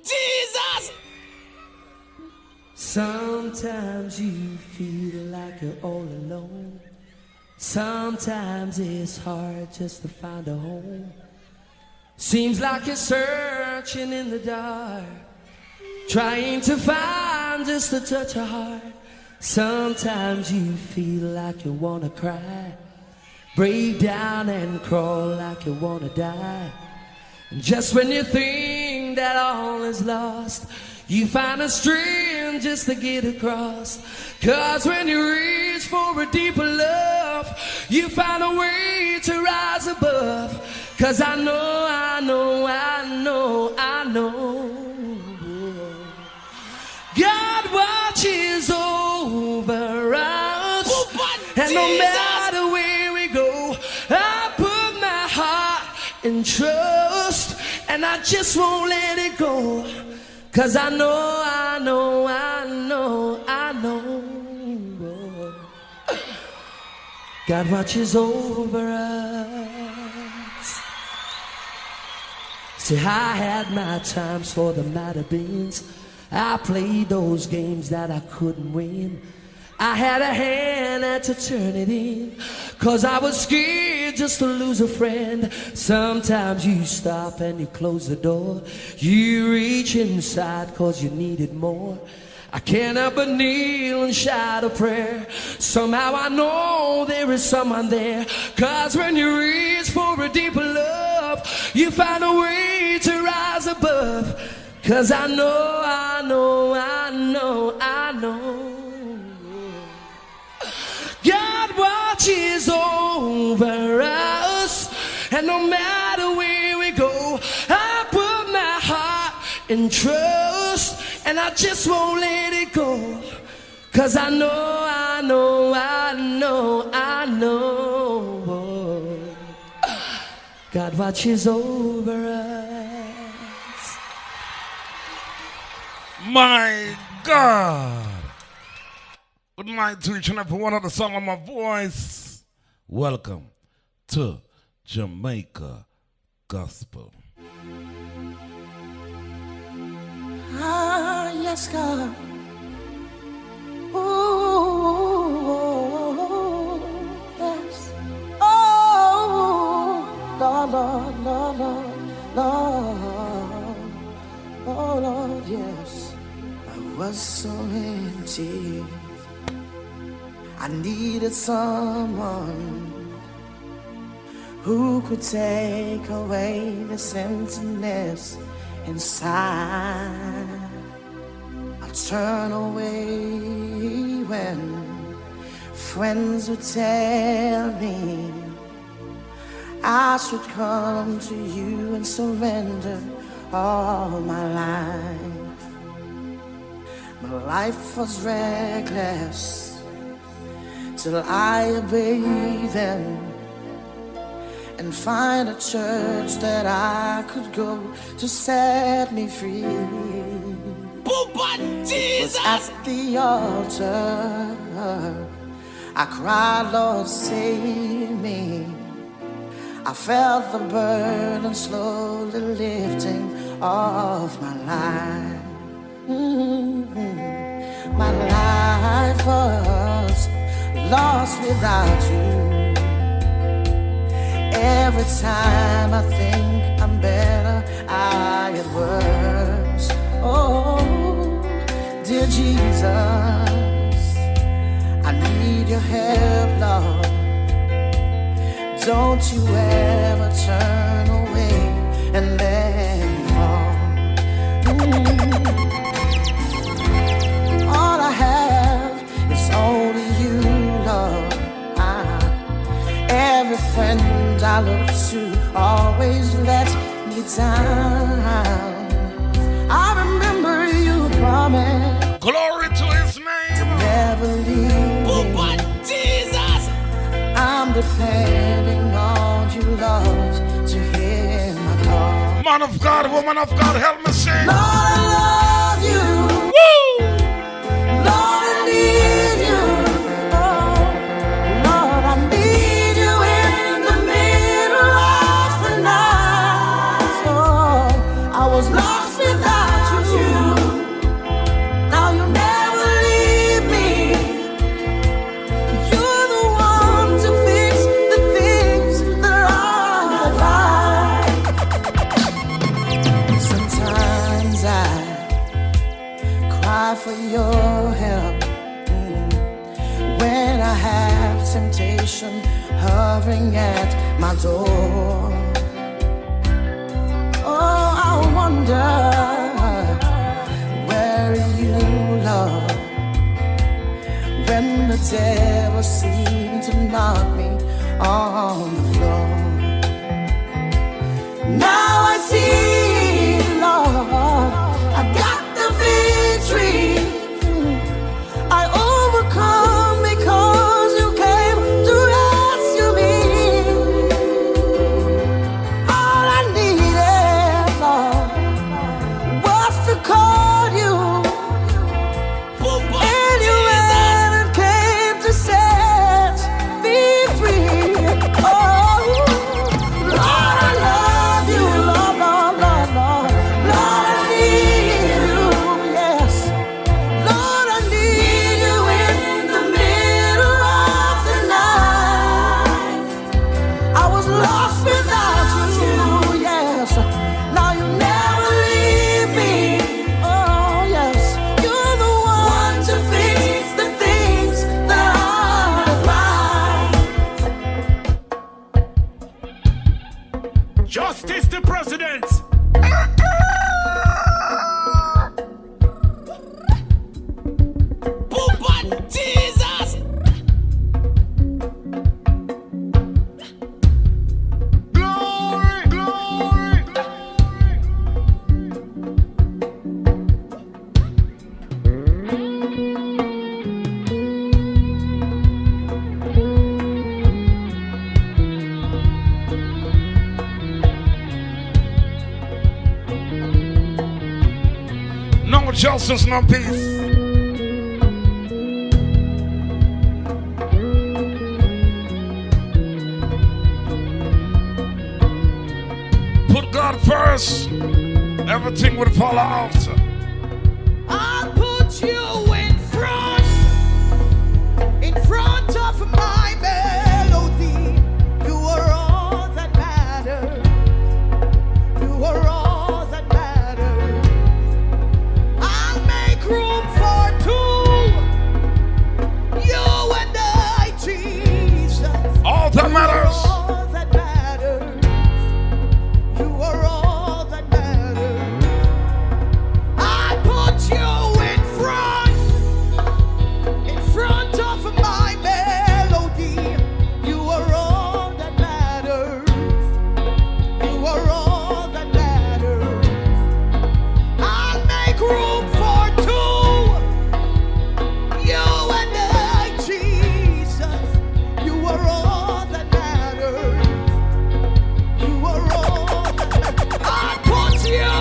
Jesus! Sometimes you feel like you're all alone. Sometimes it's hard just to find a home. Seems like you're searching in the dark, trying to find just a touch of heart. Sometimes you feel like you wanna cry, break down and crawl like you wanna die. And just when you think that all is lost, you find a stream just to get across. Cause when you reach for a deeper love, you find a way to rise above. Cause I know God watches over us. And no matter where we go, I put my heart in trust, and I just won't let it go. Cause I know God watches over us. See, I had my times for the matter beans. I played those games that I couldn't win. I had a hand at to turn it in, cause I was scared just to lose a friend. Sometimes you stop and you close the door. You reach inside cause you needed more. I can't help but kneel and shout a prayer. Somehow I know there is someone there. Cause when you reach for a deeper love, you find a way to rise above. Cause I know God watches over us. And no matter where we go, I put my heart in trust, and I just won't let it go. Cause I know God watches over us. My God. Good night to each and every one of the song of my voice. Welcome to Jamaica Gospel. Ah, yes, God. Oh, yes. Oh, Lord, Lord, Lord, Lord, Lord. Oh, Lord, yes. I was so empty. I needed someone who could take away this emptiness inside. I'll turn away when friends would tell me I should come to you and surrender all my life. My life was reckless till I obeyed them and find a church that I could go to set me free. Jesus! At the altar, I cried, Lord, save me. I felt the burden slowly lifting off my life. My life was lost without you. Every time I think I'm better, I get worse. Oh, dear Jesus, I need your help, Lord. Don't you ever turn away and let me fall. All I have is only you, Lord. Every friend I look to always let me down. I remember you promised. Glory to his name. To never leave me. Jesus! I'm depending on you, Lord, to hear my call. Man of God, woman of God, help me sing. Lord, I love you. Woo! Lord, I need you. Oh, Lord, I need you in the middle of door. Oh, I wonder where you love when the devil seemed to knock me on the floor. Now I see, Lord, I got the victory. I overcome because you came to rescue me. All I needed, Lord, was to call you. And you and came to set me free. Oh, Lord, I love you, Lord, Lord, Lord, Lord. Lord, I need you, yes. Lord, I need you in the middle of the night. I was lost without you, yes. Now you never leave me. Oh, yes. You're the one to fix the things that aren't right. Justice to President. Jesus. Glory, glory, No justice, no peace. Put God first, everything will follow after. I'll put you in front of my melody. You are all that matters. You are all that matters. I'll make room for two. You and I, Jesus. All that matters. All that matters. You are all that matters. I put you in front of my melody. You are all that matters. You are all that matters. I'll make room for two. You and I, Jesus. You are all that matters. You are all that matters. I put you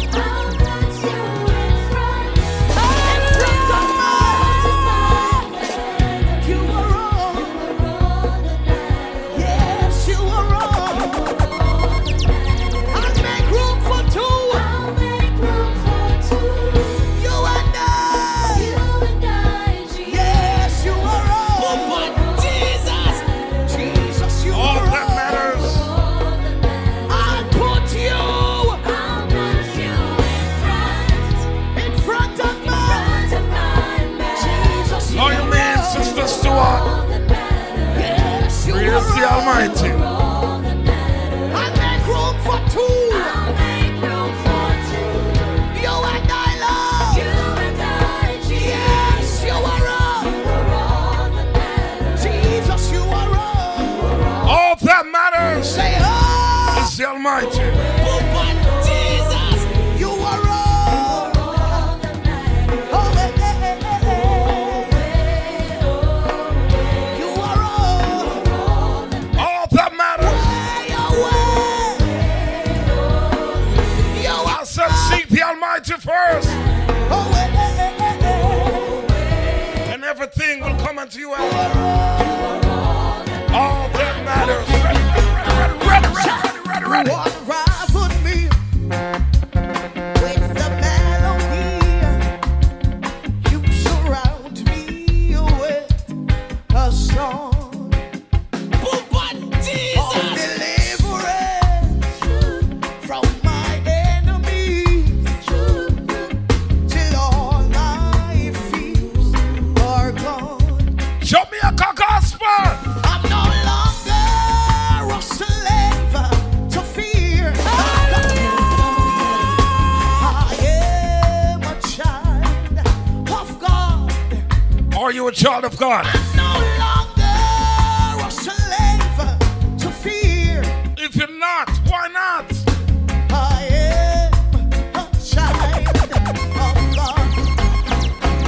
in front of my. You are all. Yes, you are all. I'll make room for two. You and I. Yes, you are all. Jesus, you All are that all. matters. I'll put you in front of my. Jesus, you All you are mean, all. Sister Stuart. Yes, you Praise are the all. Almighty. I'll make room for two. You and I, love. Yes, you are all. Jesus, you are all. All that matters Say, oh, is the Almighty. Jesus, you are all. Oh, you are all. All that matters. I said, seek the Almighty first, and everything will come unto you. All that matters. Ready. Jamaica Gospel. I'm no longer rustling. you a child of God? I'm no longer a slave to fear. If you're not, why not? I am a child of God.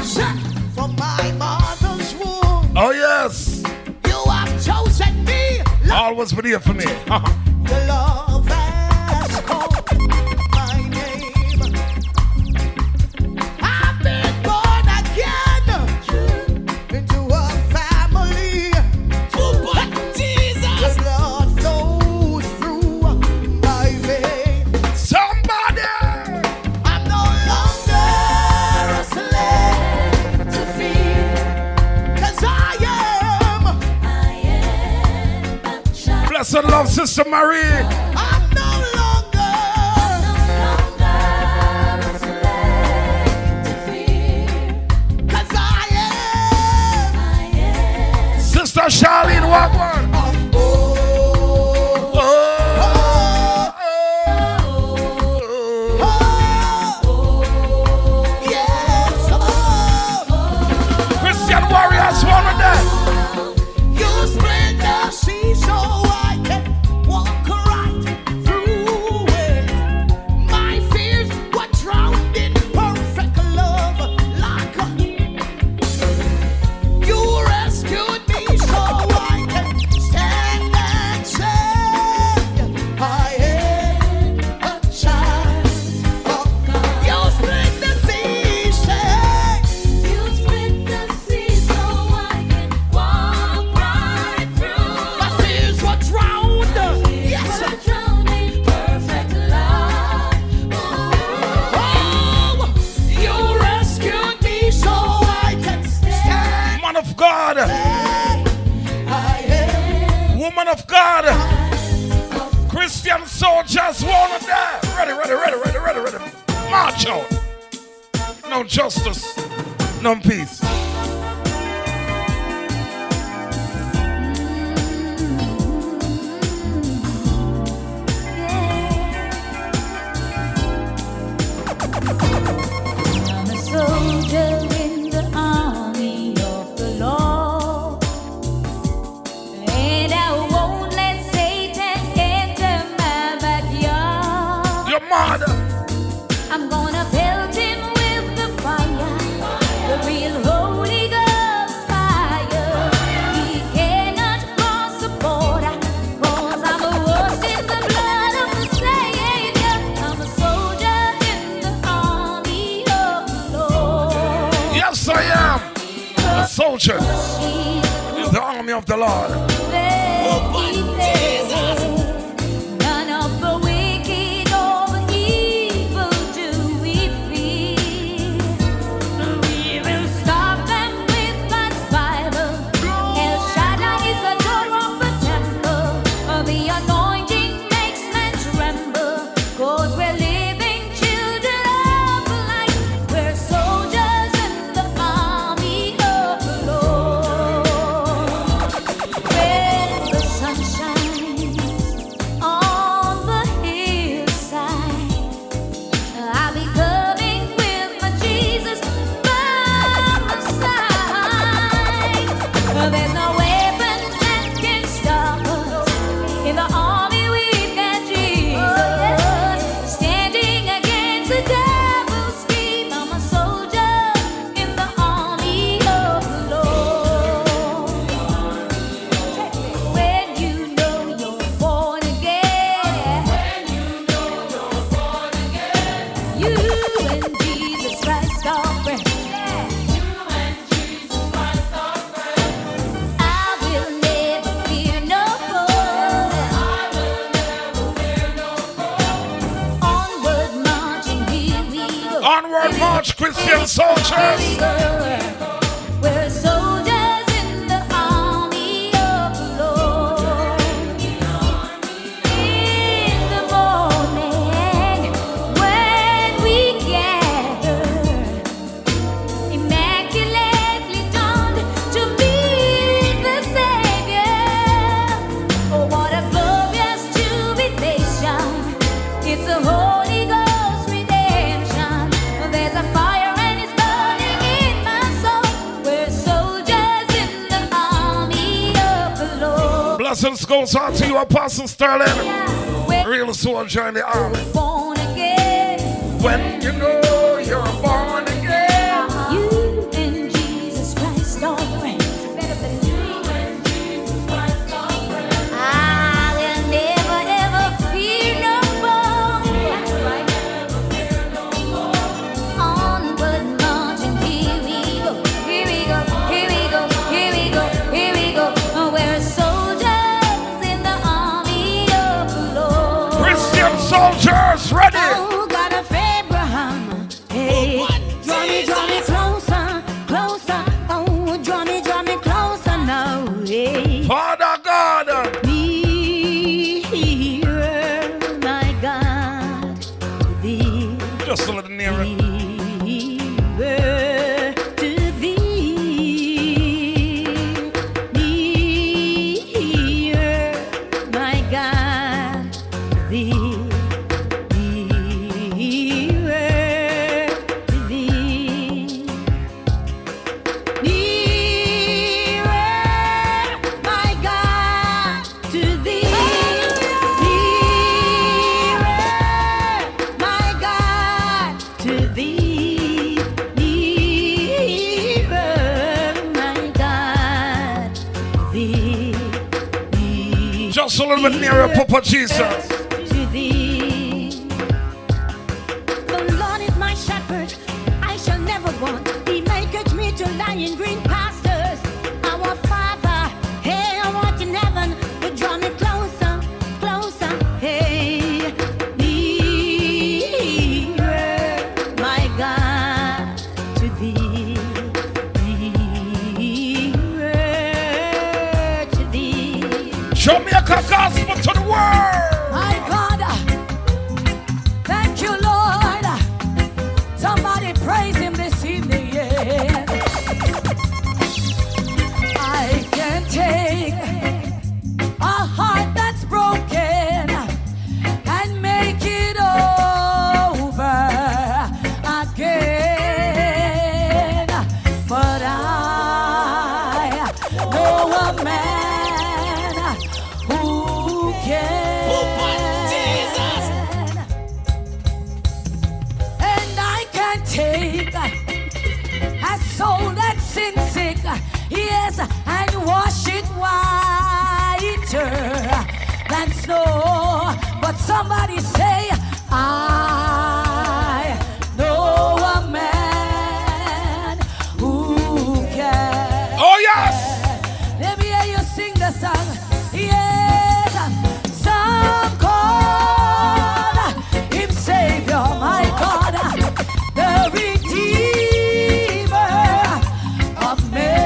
Set from my mother's womb. Oh, yes. You have chosen me. Always been here for me. Your love has called my name. I've been born again into a family. Jesus. The blood flows through my veins. Somebody! I'm no longer a slave to fear, 'cause I am a child. Bless and love, Sister Marie. I'm no longer a slave to fear, 'cause I am Sister Charlene Wagwan. Christian warriors, one of them. You split the sea so I can walk right through it. My fears were drowned in perfect love, like you rescued me so I can stand and say I am a child of God. You split the sea, say you split the sea so I can walk right through. My fears were drowned, yes, drowned in perfect love. Oh, you rescued me so I can stand. Man of God, I am woman of God, Christian soldiers, one of them. Ready, ready, ready, ready, ready, ready. March out. No justice, no peace. I'm a soldier in the army of the Lord, and I won't let Satan enter my backyard. Your mother, I'm gonna pelt him with the fire, the real Holy Ghost fire. He cannot cross the border, 'cause I'm washed in the blood of the Savior. I'm a soldier in the army of the Lord. yes, I am a soldier in the army of the Lord. None of the wicked or the evil do we fear. We will stop them with God's Bible. El Shaddai is the door of the temple. The anointing makes men tremble. 'Cause we're living children of light. We're soldiers in the army of the Lord. When the sun shines on the hillside, I'll be coming with my Jesus by my side. There's no weapon that can stop us. In the army we've got Jesus, standing against the devil's scheme. I'm a soldier in the army of the Lord. When you know you're born again, you and Jesus Christ are friends. I will never fear no foe. Onward marching, here we go. Onward march, Christian soldiers. We're soldiers in the army of the Lord. In the morning, when we gather, immaculately dawned to meet the Savior. Oh, what a glorious jubilation! It's the Holy Ghost redemption. There's a fire and it's burning in my soul. goes out to you, Apostle Sterling. Real soldier in the army. Born again. When you know you're born again. You and Jesus Christ are friends. Better believe in Jesus Christ are friends. I will never ever fear no more. Onward marching, here we go, here we go, here we go, here we go, here we go. We're soldiers in the army of the Lord. Christian soldiers ready. Oh, God of Abraham, hey, draw me closer, closer. Oh, draw me closer now, hey. Father God. Nearer, my God, to thee. Just a little nearer. Nearer to thee. Nearer, my God, to thee. Nearer to thee. Nearer, my God, to thee. Nearer, my God, to thee. Nearer, my God, to thee. Just a little bit nearer, Papa Jesus. To thee. The Lord is my shepherd, I shall never want. He maketh me to lie in green pastures. Our Father, hey, I want in heaven, but draw me closer, closer, hey. Nearer, my God, to thee. Nearer to thee. Jamaica gospel to the world. My God, thank you, Lord. Somebody praise him this evening, yeah. I can take a heart that's broken and make it over again. But I know a man who can. And I can take a soul that's sin sick, yes, and wash it whiter than snow. But somebody say, I know a man who can. Oh yes. Let me hear you sing the song. Yes, some call him Savior, my God, the Redeemer of men.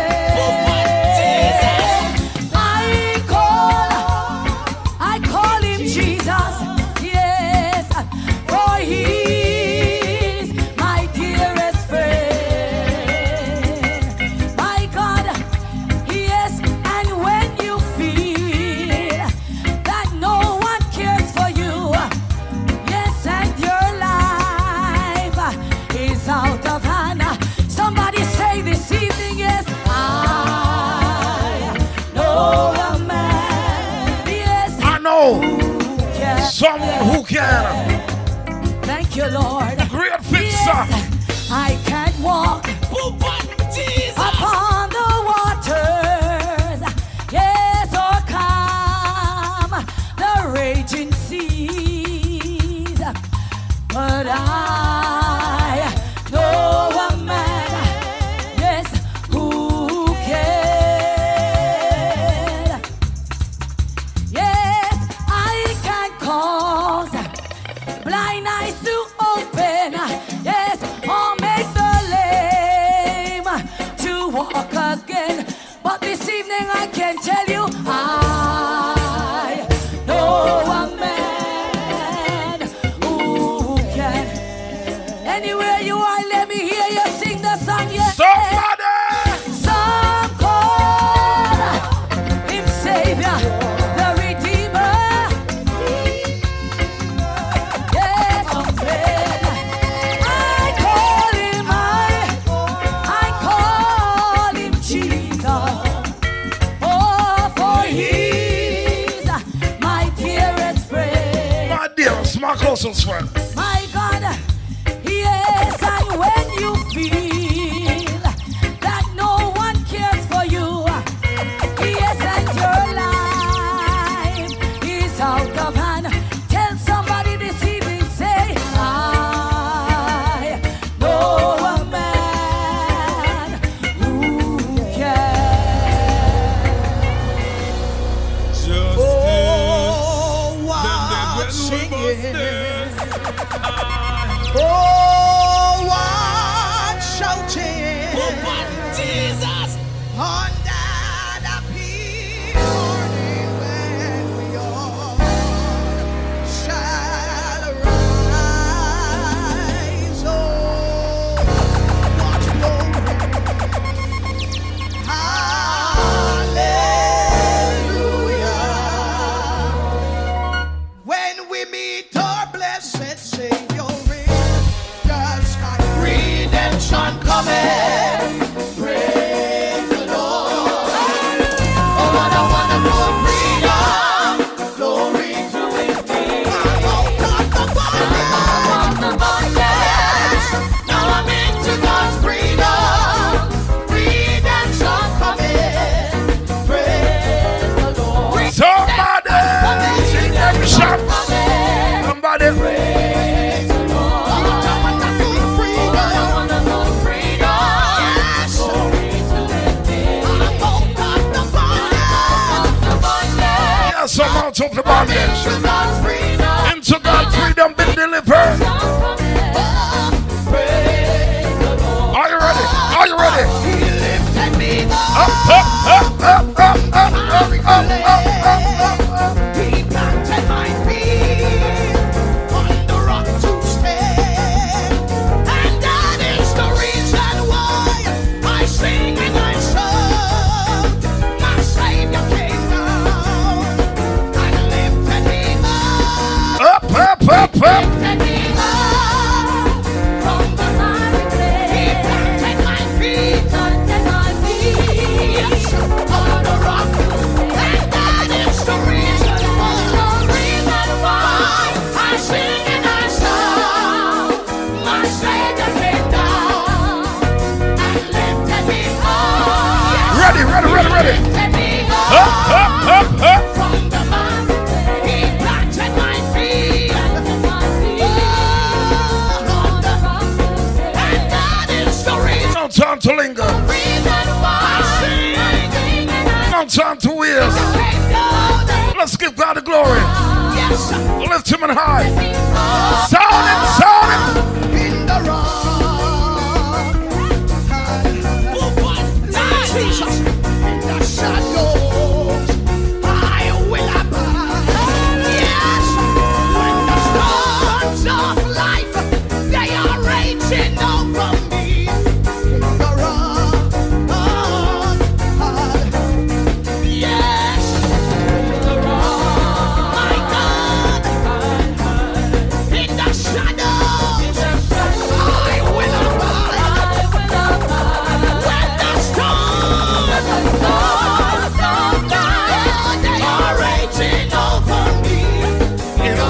I call him Jesus, yes, for he's my dearest friend. My God, yes, and when you feel that no one cares for you, yes, and your life is out of hand, somebody say this evening, yes, I know a man, yes, I know who can. someone who can. Thank you, Lord. Great fixer. Yes, I can walk upon the waters, yes, or calm the raging seas. But I know a man, yes, who can. Yes, I can cause blind eyes to open, yes, or make the lame to walk again. But this evening I can tell you, I know a man who can. Anywhere you are, let me hear you sing the song, yes. Somebody. Some call him Savior, the Redeemer. Yes, Just my closest friend. My God, yes, and when you feel that no one cares for you, yes, and your life is out of hand, tell somebody this evening, say, I know a man who can. Justice. Oh, watch it. Oh, what shouting Jesus. under the morning when we all shall rise. Oh, what glory. Hallelujah. When we meet our blessed Savior in the sky, redemption coming. Praise the Lord. Oh, what a wonderful freedom. Glory to His name. I'm out of the bondage. Now I'm into God's freedom. Redemption coming. Praise the Lord. Somebody sing them shop. Somebody Praise the Lord. What a wonderful freedom. Yes. Glory to His name. I'm out of the bondage. yes, I'm out of the bondage. Into God's freedom. Into God's freedom, been delivered. Praise the Lord. Are you ready? Are you ready? He lifted me Up, up. He planted my feet on the rock to stand, and that is the reason why I sing and I sung. My Savior came down and lifted me up. Lifted me up from the miry clay. He planted my feet. Yes, on the rock to stand, and that is the reason why I sing and I song. My Savior came down and lifted me up. Ready. Lifted me up from the miry clay. He planted my feet on the rock to stand, and that is the reason No time to linger. why I sing and I No time to waste. came down. Let's give God the glory. Yes, Lift him and high. up Sound it. in the rock. Jesus, in the shadows, I will abide. Yes, when the storms of life, they are raging over me. In the rock, yes, in the rock, my God. In the shadows, I will abide. When the storms they are raging over me. In the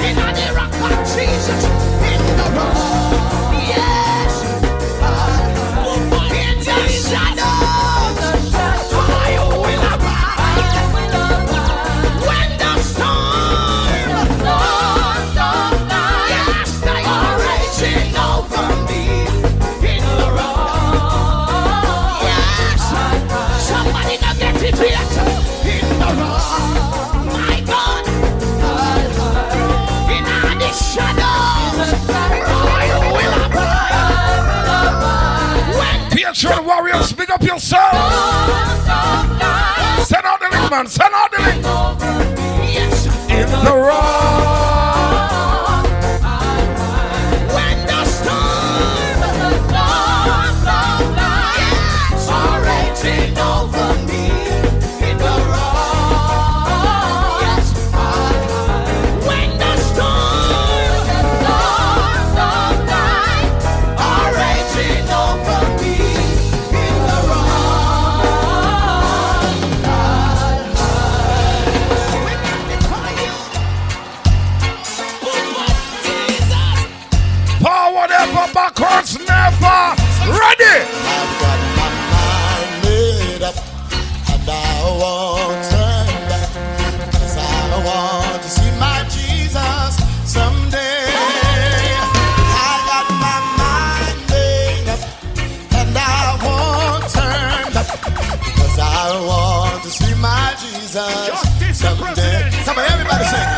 In the rock of Jesus, in the rock, yes. In the shadows, I will abide. When the storms, yes, they are raging over me. In the rock, yes. Somebody now get it yet. In the rock, my God. In the shadows, I will abide. When Patreon warriors, pick up yourself. Send out the link, man. Send out the link. yes, In the rock. when the storms yes, are raging over me. In the rock, yes, when the storms are raging over me. In the rock, we this. Someday. Come on, everybody sing. I've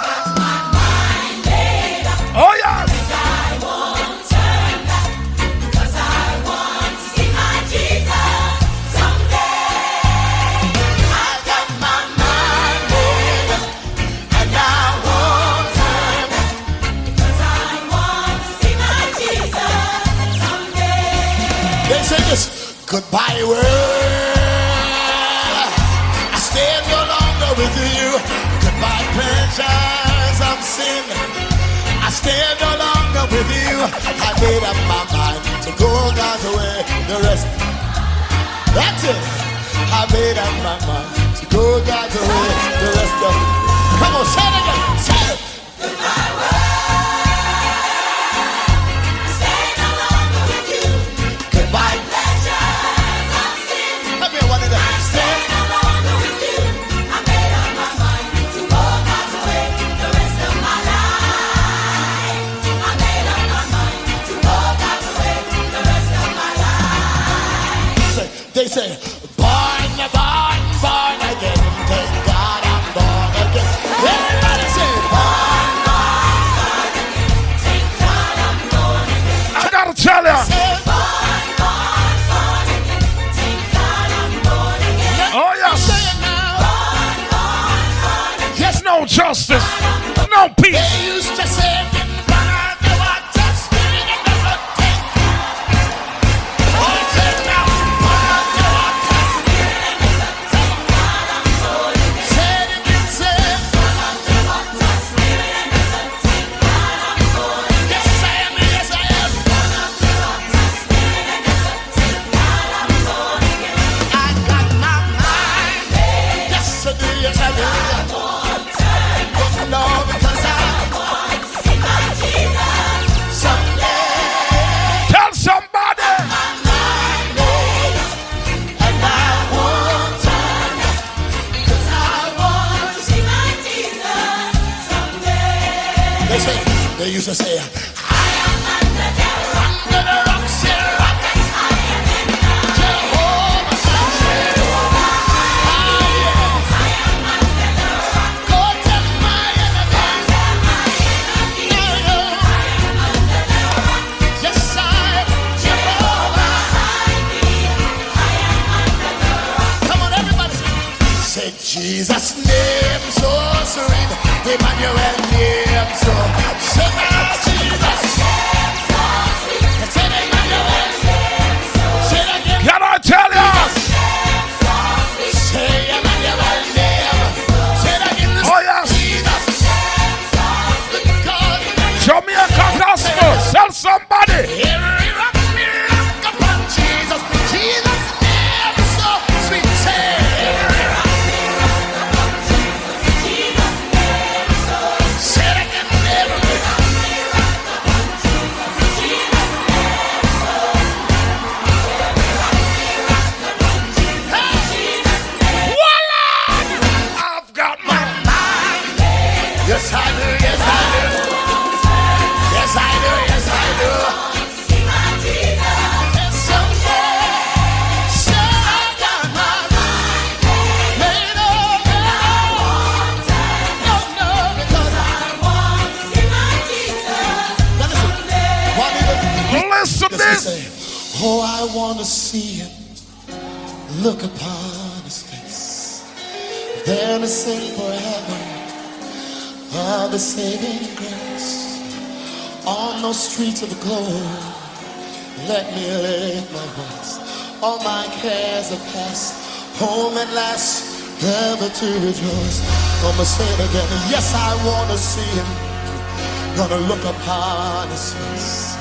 got my mind made up. Oh, yes. I won't turn back. 'Cause I want to see my Jesus someday. I got my mind made up, and I won't turn back. 'Cause I want to see my Jesus someday. They say this. Goodbye, world. I stand no longer with you. Goodbye, pleasures of sin. I stand no longer with you. I made up my mind to go God's way. The rest, that's it. I made up my mind to go God's way. The rest of it. Come on, say it again. Say it. Goodbye, world. I stay no longer with you. Goodbye. Pleasures of sin. Come here, one of them. Stand. No longer with you. I made up my mind to walk God's way the rest of my life. I made up my mind to walk God's way the rest of my life. They say, born, born, born again. Thank God I'm born again. Everybody say, born, Born again. Thank God I'm born again. I gotta tell ya. say, Born again. Thank God I'm born again. Oh, yes. say it now. Born again. Yes, no justice, no peace. They used to say, born the water, spirit and the blood tank. Oh, say it now. Born the water, spirit and the blood tank. Say it again, say it. Yes, I am, yes, I am. I got my mind. Yes, I do, yes, I do. Oh, no, because I someday Tell somebody. and I won't turn back, 'cause I want to see my Jesus someday. They used to say, I am under the rock, shall rock it. Jehovah, go tell my enemies. Yes, I am Jehovah. Come on, everybody say Jesus' name so sweet, Emmanuel name so. Say now, Jesus. Say Emmanuel. Say it again. Can I tell ya? Say Emmanuel name. Say it again. Oh, yes. Jesus. Because Jamaica Gospel. Tell somebody. every rock upon Jesus. Jesus' name so sweet. Say every rock. Say it again. Every rock. Voila! I've got my Mind. Yes, I do. Yes, I do. Yes, I do. Yes, I do. And someday, say I got my mind made up. No, no, because I want to see my Jesus. Now listen. listen Listen, this. say, oh, I want to see him. Look upon his face. Then to sing forever of the saving grace. On those streets of the glory, let me lift my voice. All my cares are past, home at last, ever to rejoice. Gonna say it again. Yes, I want to see him. Gonna look upon his face.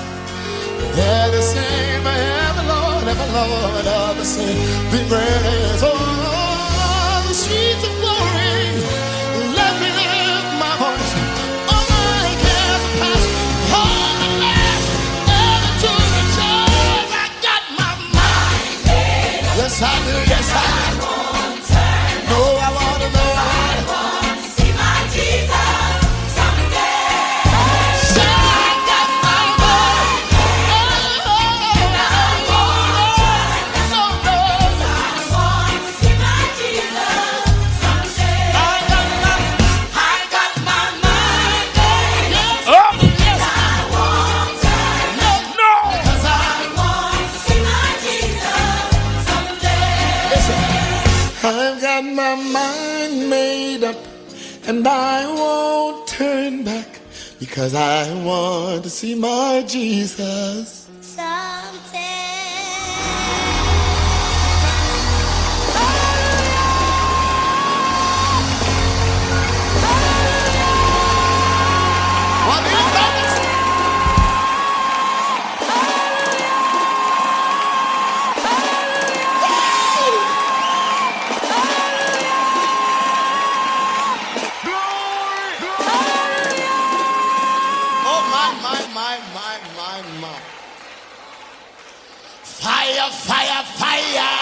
They're the same, ever Lord, of the same. Be praised, oh, the streets of glory. Let me lift my voice. All my cares are past, all the last, ever to rejoice. I got my mind. Yes, I do, yes, I do. No, I want to know. See my Jesus someday. Say I got my mind. I want to see my Jesus and I won't turn back because I want to see my Jesus. Fire, fire, fire,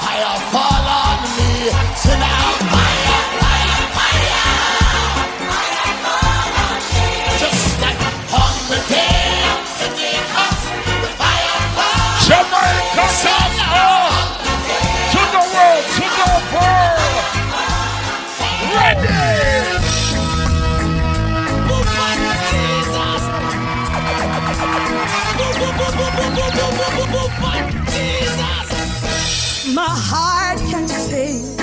fire fall on me. So now fire, fire, fire, fire fall on me. Just like on the day of Pentecost, the fire fall. Jamaica Gospel to the world, to the world. Ready. My heart can sing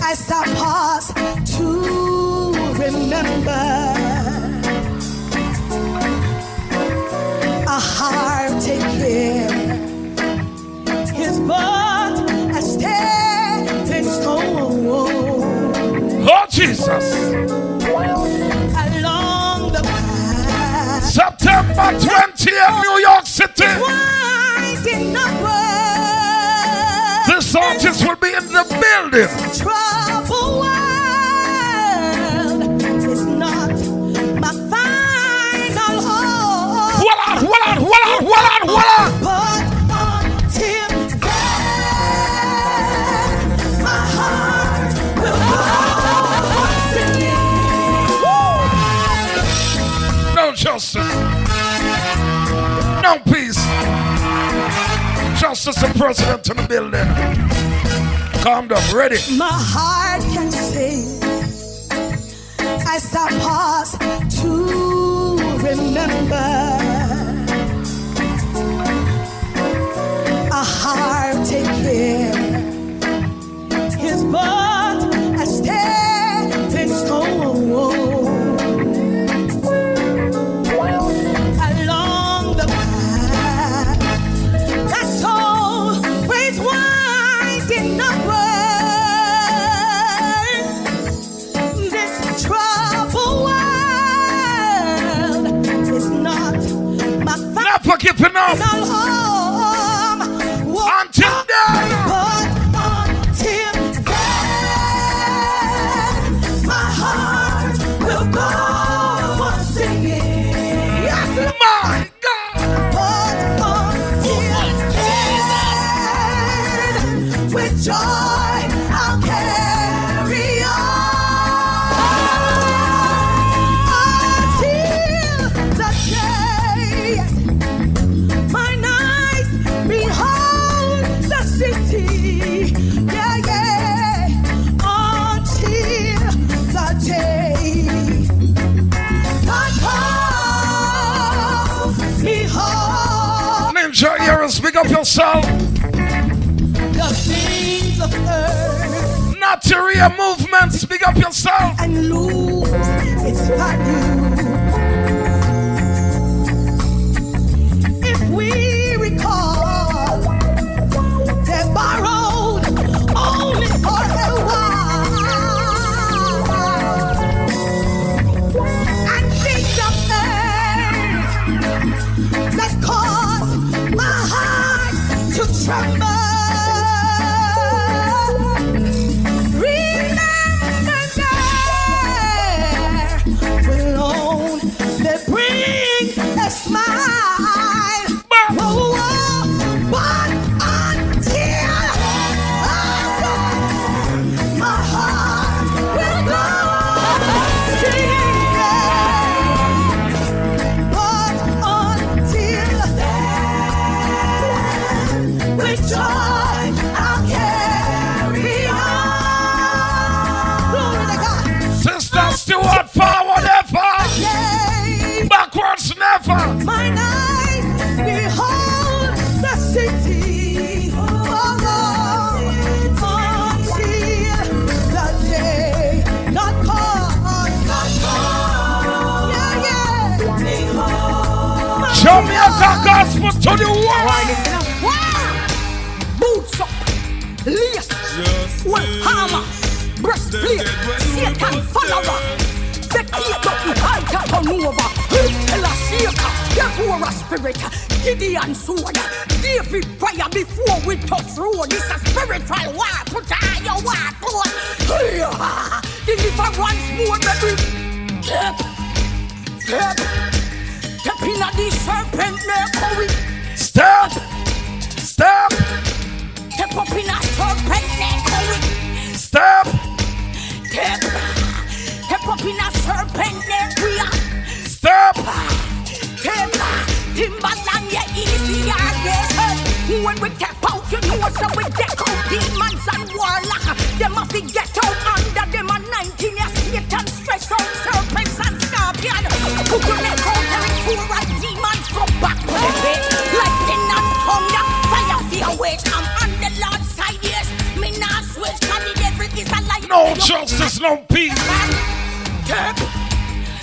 as I pause to remember a heart take care, his blood a stepping stone. Oh Jesus! Along the path, September 20th, New York City. winding upward. This artist will be in the building. Trouble world is not my final home. Voila, voila, voila, voila, voila. But until then, my heart will go on singing. No justice. No peace. Justice and president in the building. Calm down, ready. My heart can sing as I pause to remember a heart take care, his blood a stepping stone. Along the path that's always winding upward, this troubled world is not my Never giving up final home. until then. But until then, my heart will go on singing. Yes, My God. but until then, with joy I'll carry on until the day my eyes behold the city. Yeah, yeah, until the day God calls me home. Ninja Heroes, speak up yourself. The things of earth Not your real movement, speak up yourself. and lose its value. If we recall, they borrowed only for a while, and things of earth that cause my heart to tremble. Remember, there will Jamaica gospel to the Why world. this now? Wow! Boots up, lace, well hammer, breastplate, Satan follower. The key up the altar turn over. Hell a shaker, the poor spirit. Gideon sword, David prayer before we touch road. This a spiritual war. Put on your war clothes. Deliverance more, baby. Step in the serpent neck, we Step. step up in a serpent neck, we Step. step up in a serpent neck, we are Step. Timberland, yeah, easy, yes. When we tap out, you know, so we deck out demons and warlock. Them have to get out under them a 19 years Satan stress out serpents and scorpion. Put your neck out and it's all right, demons go back to the pit. Lightning and thunder, fire fear wait. I'm on the Lord's side, yes. Me not switch, cause the devil is a light. No justice, no peace.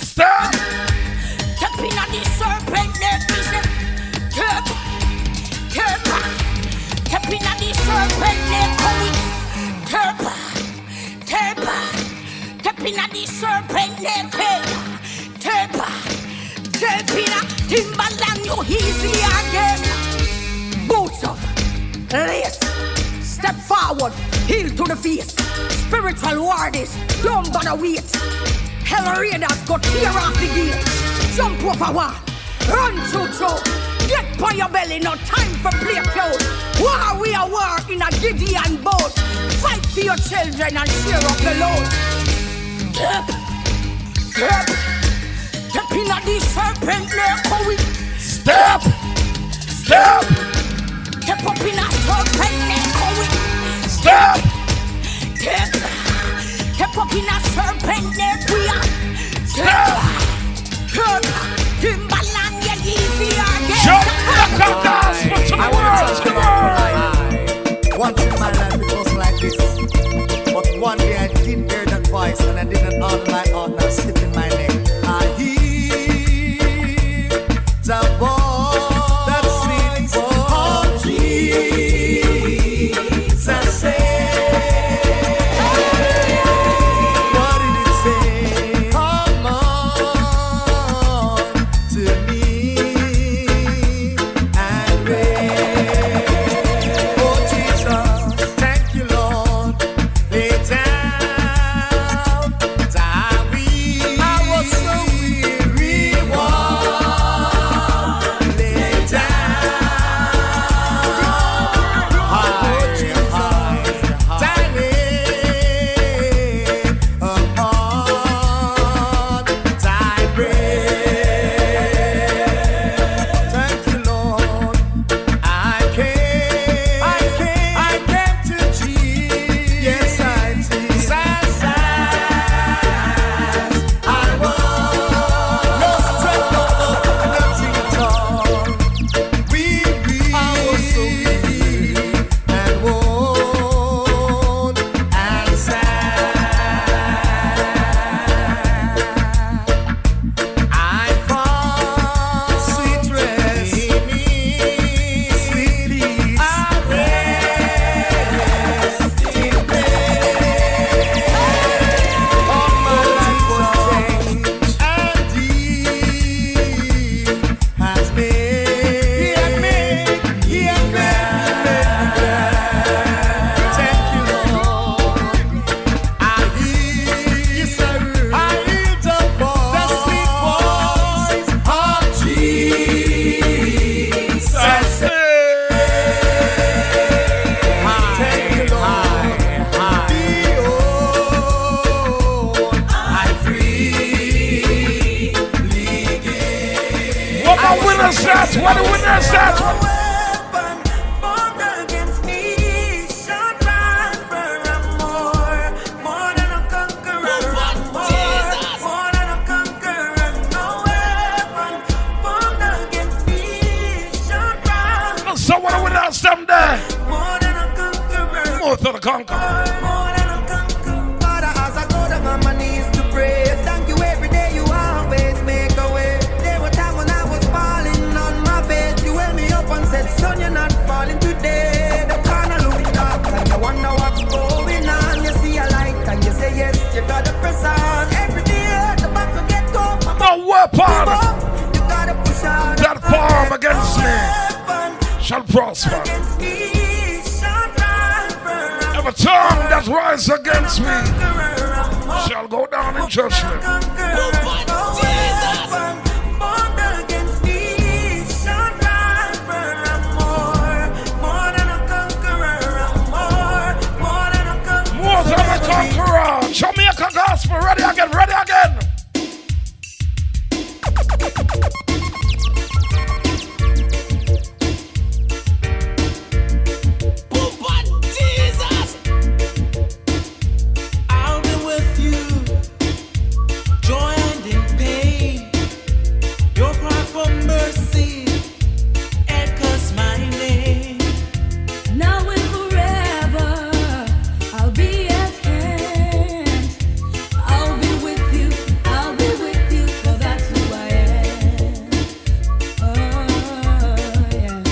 Step. Step in on the serpent neck, we say. Step in on the serpent neck, we step in on the serpent neck, step in a Timberland, you easy, I guess. Boots up, lace, step forward, heel to the face. Spiritual warders, don't bother wait. Hell raiders go tear off the gate. Jump over wall, run through. Get by your belly, no time for play clothes. War we are war in a Gideon boat. Fight for your children and share up the load. Step in a the serpent neck, we Step. Step. step up in a serpent neck, we Step. step up in a serpent neck, we are Step. Timberland, yeah, easy again. Jamaica gospel to the I want to world. touch the life. Once in my life it was like this. But one day I did hear that voice and I didn't honor my heart now slip in my neck. I hear the voice that sweet for Jesus say. What did it say? Come on to me and pray. Oh Jesus, thank you Lord. Lay down, I was so weary. One, lay down. Oh Jesus, upon thy bread. Thank you, Lord. I came to Jesus. Yes, I did. I was no strength, no nothing at all. Weary, I was so weary and worn and sad. I found sweet rest in me, sweet peace. I rest in grace. All my life was changed, and He has made. He had made me glad. Thank you, Lord. I hear the sweet voice of Jesus. Thank you, Lord. Behold, I freely give. What the winners at? What the winners at? Weapon formed against me shall prosper. I'm more than a conqueror. More than a conqueror. No weapon formed against me shall prosper. So what the winners someday? More than a conqueror. More to the conqueror. More than a conqueror. Father, as I go down on my knees to pray, thank you every day. You always make a way. There were times when I was falling on my face. weapon You gotta push out that form against me shall prosper. against me. Shall prosper. Every tongue that rises against me Conqueror. shall go down in judgment. More than a conqueror. Jamaica gospel. Ready again, ready again. I'll be with you, joy and in pain. Your cry for mercy echoes my name. Now and forever, I'll be at hand. I'll be with you, for that's who I am. Oh, yeah.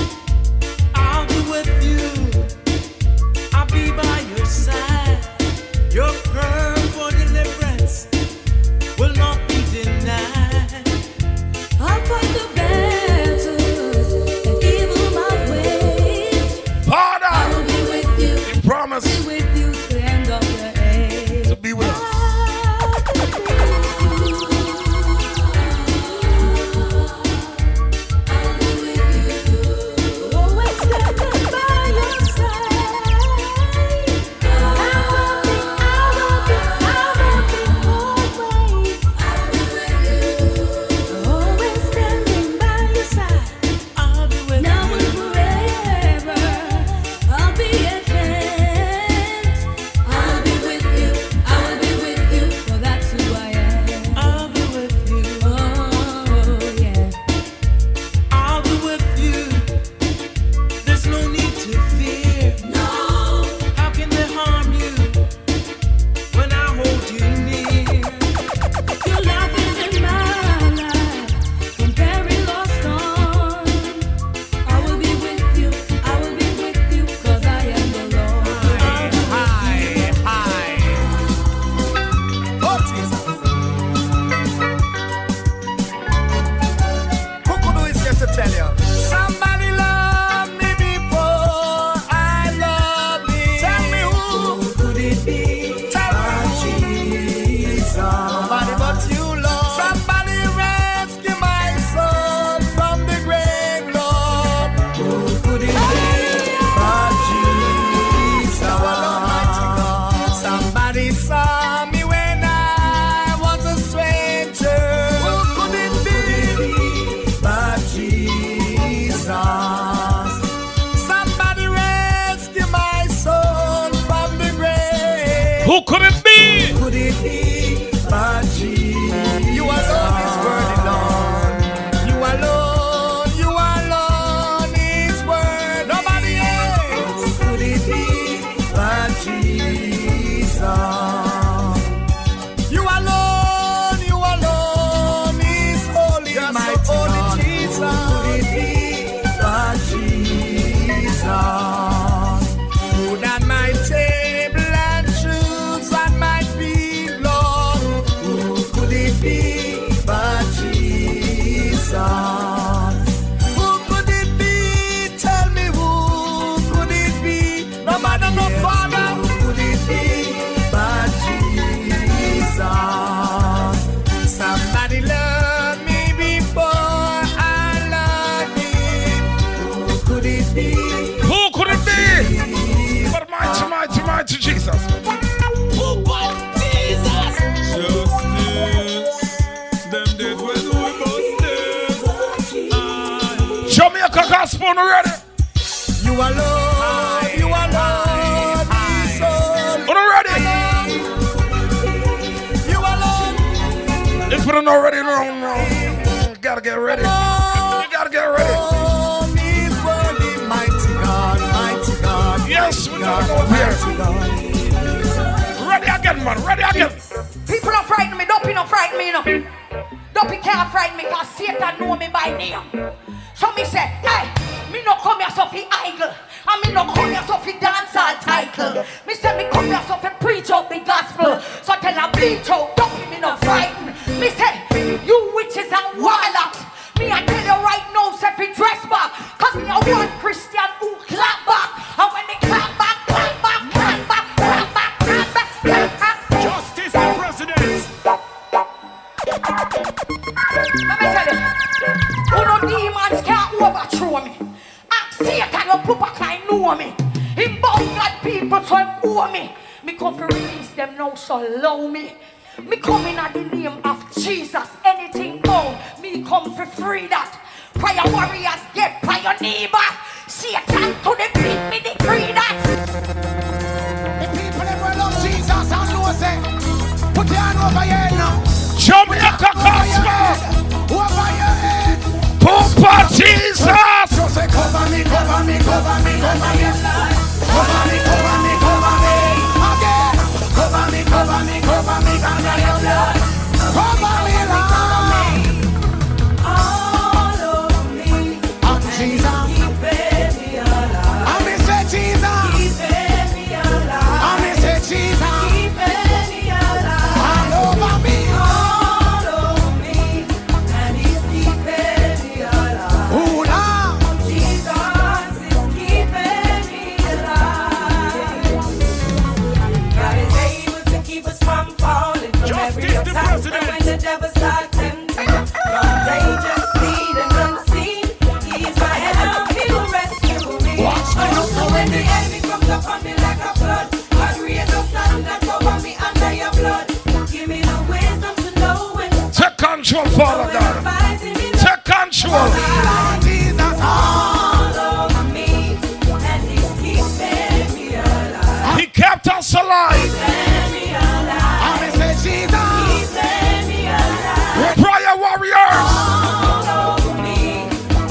I'll be with you, I'll be by your side. Your prayer for deliverance will not be denied. I'll fight the battles and evil my ways. Father, I'll be with you, he promised with you to the end of the age. to be with us. Always standing by your side. I will be always. Always standing by your side. I'll be with Now you. and forever, I'll be at hand. I'll be with you, for that's who I am. I'll be with you. Oh, yeah. I'll be with you. There's no need to fear. No. How can they harm you when I hold you near? Your love is in my life, from very lost on. I will be with you, 'cause I am the Lord. Oh, Jesus. Who could do is here to tell you? Somebody loved me before I loved me. Tell me who could it be? Tell me Jesus. Nobody but you, Lord. Somebody rescue my soul from the grave, Lord. Who could it be but Jesus? Almighty God. Somebody saw me when I was a stranger. Who could it be but Jesus? Somebody rescue my soul from the grave. Who could it be? Could it be but Jesus? You alone is worthy, Lord. You alone is worthy. Nobody else. Could it be but Jesus? You alone is holy, my holy Jesus. Could it be but Jesus? Food on my table and shoes on my feet, Lord. Who could it be but Jesus? Who could it be? Tell me who could it be? No matter no father. Who could it be but Jesus? Somebody loved me before I loved him. Who could it be? Who could it be? But mighty Jesus. Jamaica gospel ready. You alone is holy. Ready? You alone. If you don't already know, gotta get ready. You gotta get ready. Is worthy, mighty God. Yes, we gotta go here. Ready again, man. Ready again. People don't frighten me. Don't frighten me, you know. Don't can't frighten me because Satan know me by name. So me say, hey, me no come here so fi idle. And me no come here so fi dance all title. Me say me come here so fi preach out the gospel. So tell a bleach out, don't me no frighten. Me say, you witches and overthrow me. And Satan, your papa can know me. Him bound God people so him owe me. Me come to release them now, so allow me. Me come in at the name of Jesus. Anything bound, me come for free that. Prayer warriors get by your neighbor. Satan to the beat, me decree that. The people that will love Jesus and know say, put your hand over your head now. Jamaica Gospel. Over your head. Pumpa Jesus. So say cover me, cover me, cover me, cover me. Cover me, cover me, cover me. Again. Cover me, cover me, cover me, under your blood. Cover me, Lord. All over me. And Jesus. Keep me alive. And me say Jesus. Keep me alive. And me say Jesus. Keep me alive. All over me. All over me. And he's keeping me alive. Who now? Jesus is keeping me alive. God is able to keep us from falling from every attack. And when the devil starts tempting, from danger seen and unseen, he is my help, he will rescue me. I know so when the enemy comes upon me like a flood, God raise a stand and cover me under your blood. Give me the wisdom to know when to Take control, Father God. fight in me. Take control. Jesus. All over me, and he's keeping me alive. He kept us alive. Keeping me alive. And me say Jesus. Keeping me alive. Prayer warriors. All over me,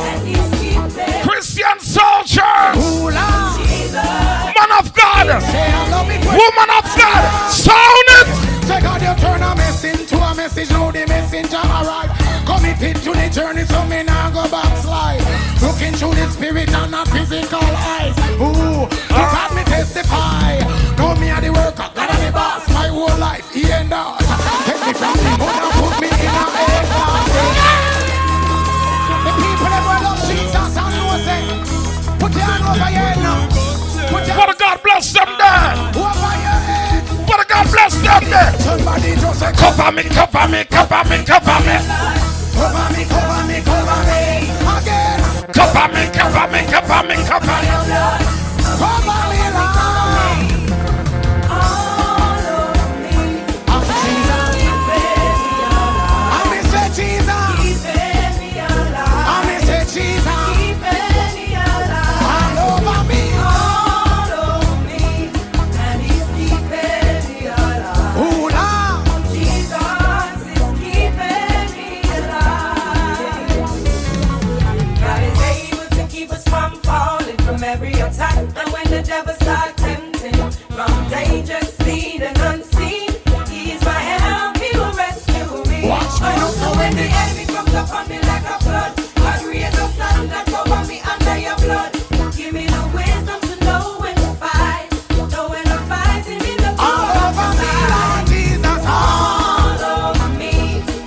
and he's keeping Christian soldiers. Who now? Jesus. Man of God. Say I love it. Woman of God. Sound it. Say God, you turn a mess into a message. Now the messenger arrive. Committed to the journey, so me now go backslide. Looking through the spirit and not physical eyes. Ooh, look at me testify. Know me are the worker, God are the boss. My whole life, he and us. Take me from the hood and put me in a A-class. The people that will love Jesus and know say, put your hand over your head now. Put your Father God bless them there. over your head. Father God bless them there. Somebody just say, Cover me, cover me, cover me, cover me. cover me, cover me, cover me. Again. Cover me, cover me, cover me, cover me. Cover me, Lord. All over me, I'm Jesus. keeping me alive. I'm say Jesus. Keeping me alive. I'm say Jesus. Keeping me alive. All over me. All over me, and he's keeping me alive. Who now? Jesus is keeping me alive. God is able to keep us from falling from every attack. And when the devil starts tempting, from danger seen and unseen, he is my help, he will rescue me. I know so when the enemy comes upon me like a flood, God raise a stand and cover me under your blood. Give me the wisdom to know when to fight, know when to fight in the All over me, Lord Jesus. all over me,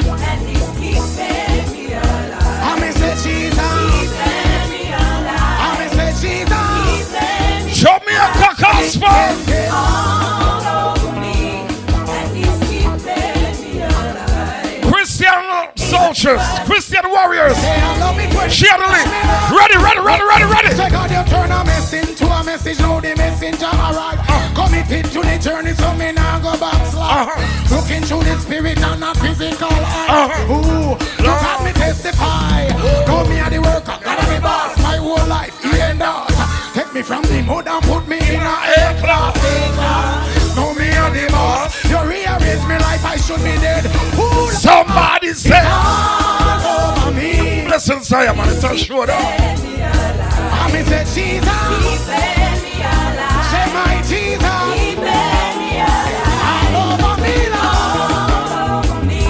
and he's keeping me alive. I'm say Jesus. Keeping me alive. I'm say Jesus. Keeping me Jamaica Gospel. all over me, and he's keeping me alive. Christian soldiers. Christian warriors. Say I love it when Share the link. Ready, ready, ready, ready, ready. Say God, you turn a mess into a message. Now the messenger arrive. Committed to the journey, so me now go backslide. Looking through the spirit and not physical eye. Ooh, look at me testify. Know me are the worker, God are the boss. My whole life, he and us. Take me from the mud and put me in a A-class. A-class. Know me are the boss. You rearrange me life, I should be dead. Ooh, Somebody say, all over me. listen, Zion, man, it's a show down. I'm say Jesus. Keeping me alive. Say my Jesus. Keeping me alive. All over me, Lord. All over me,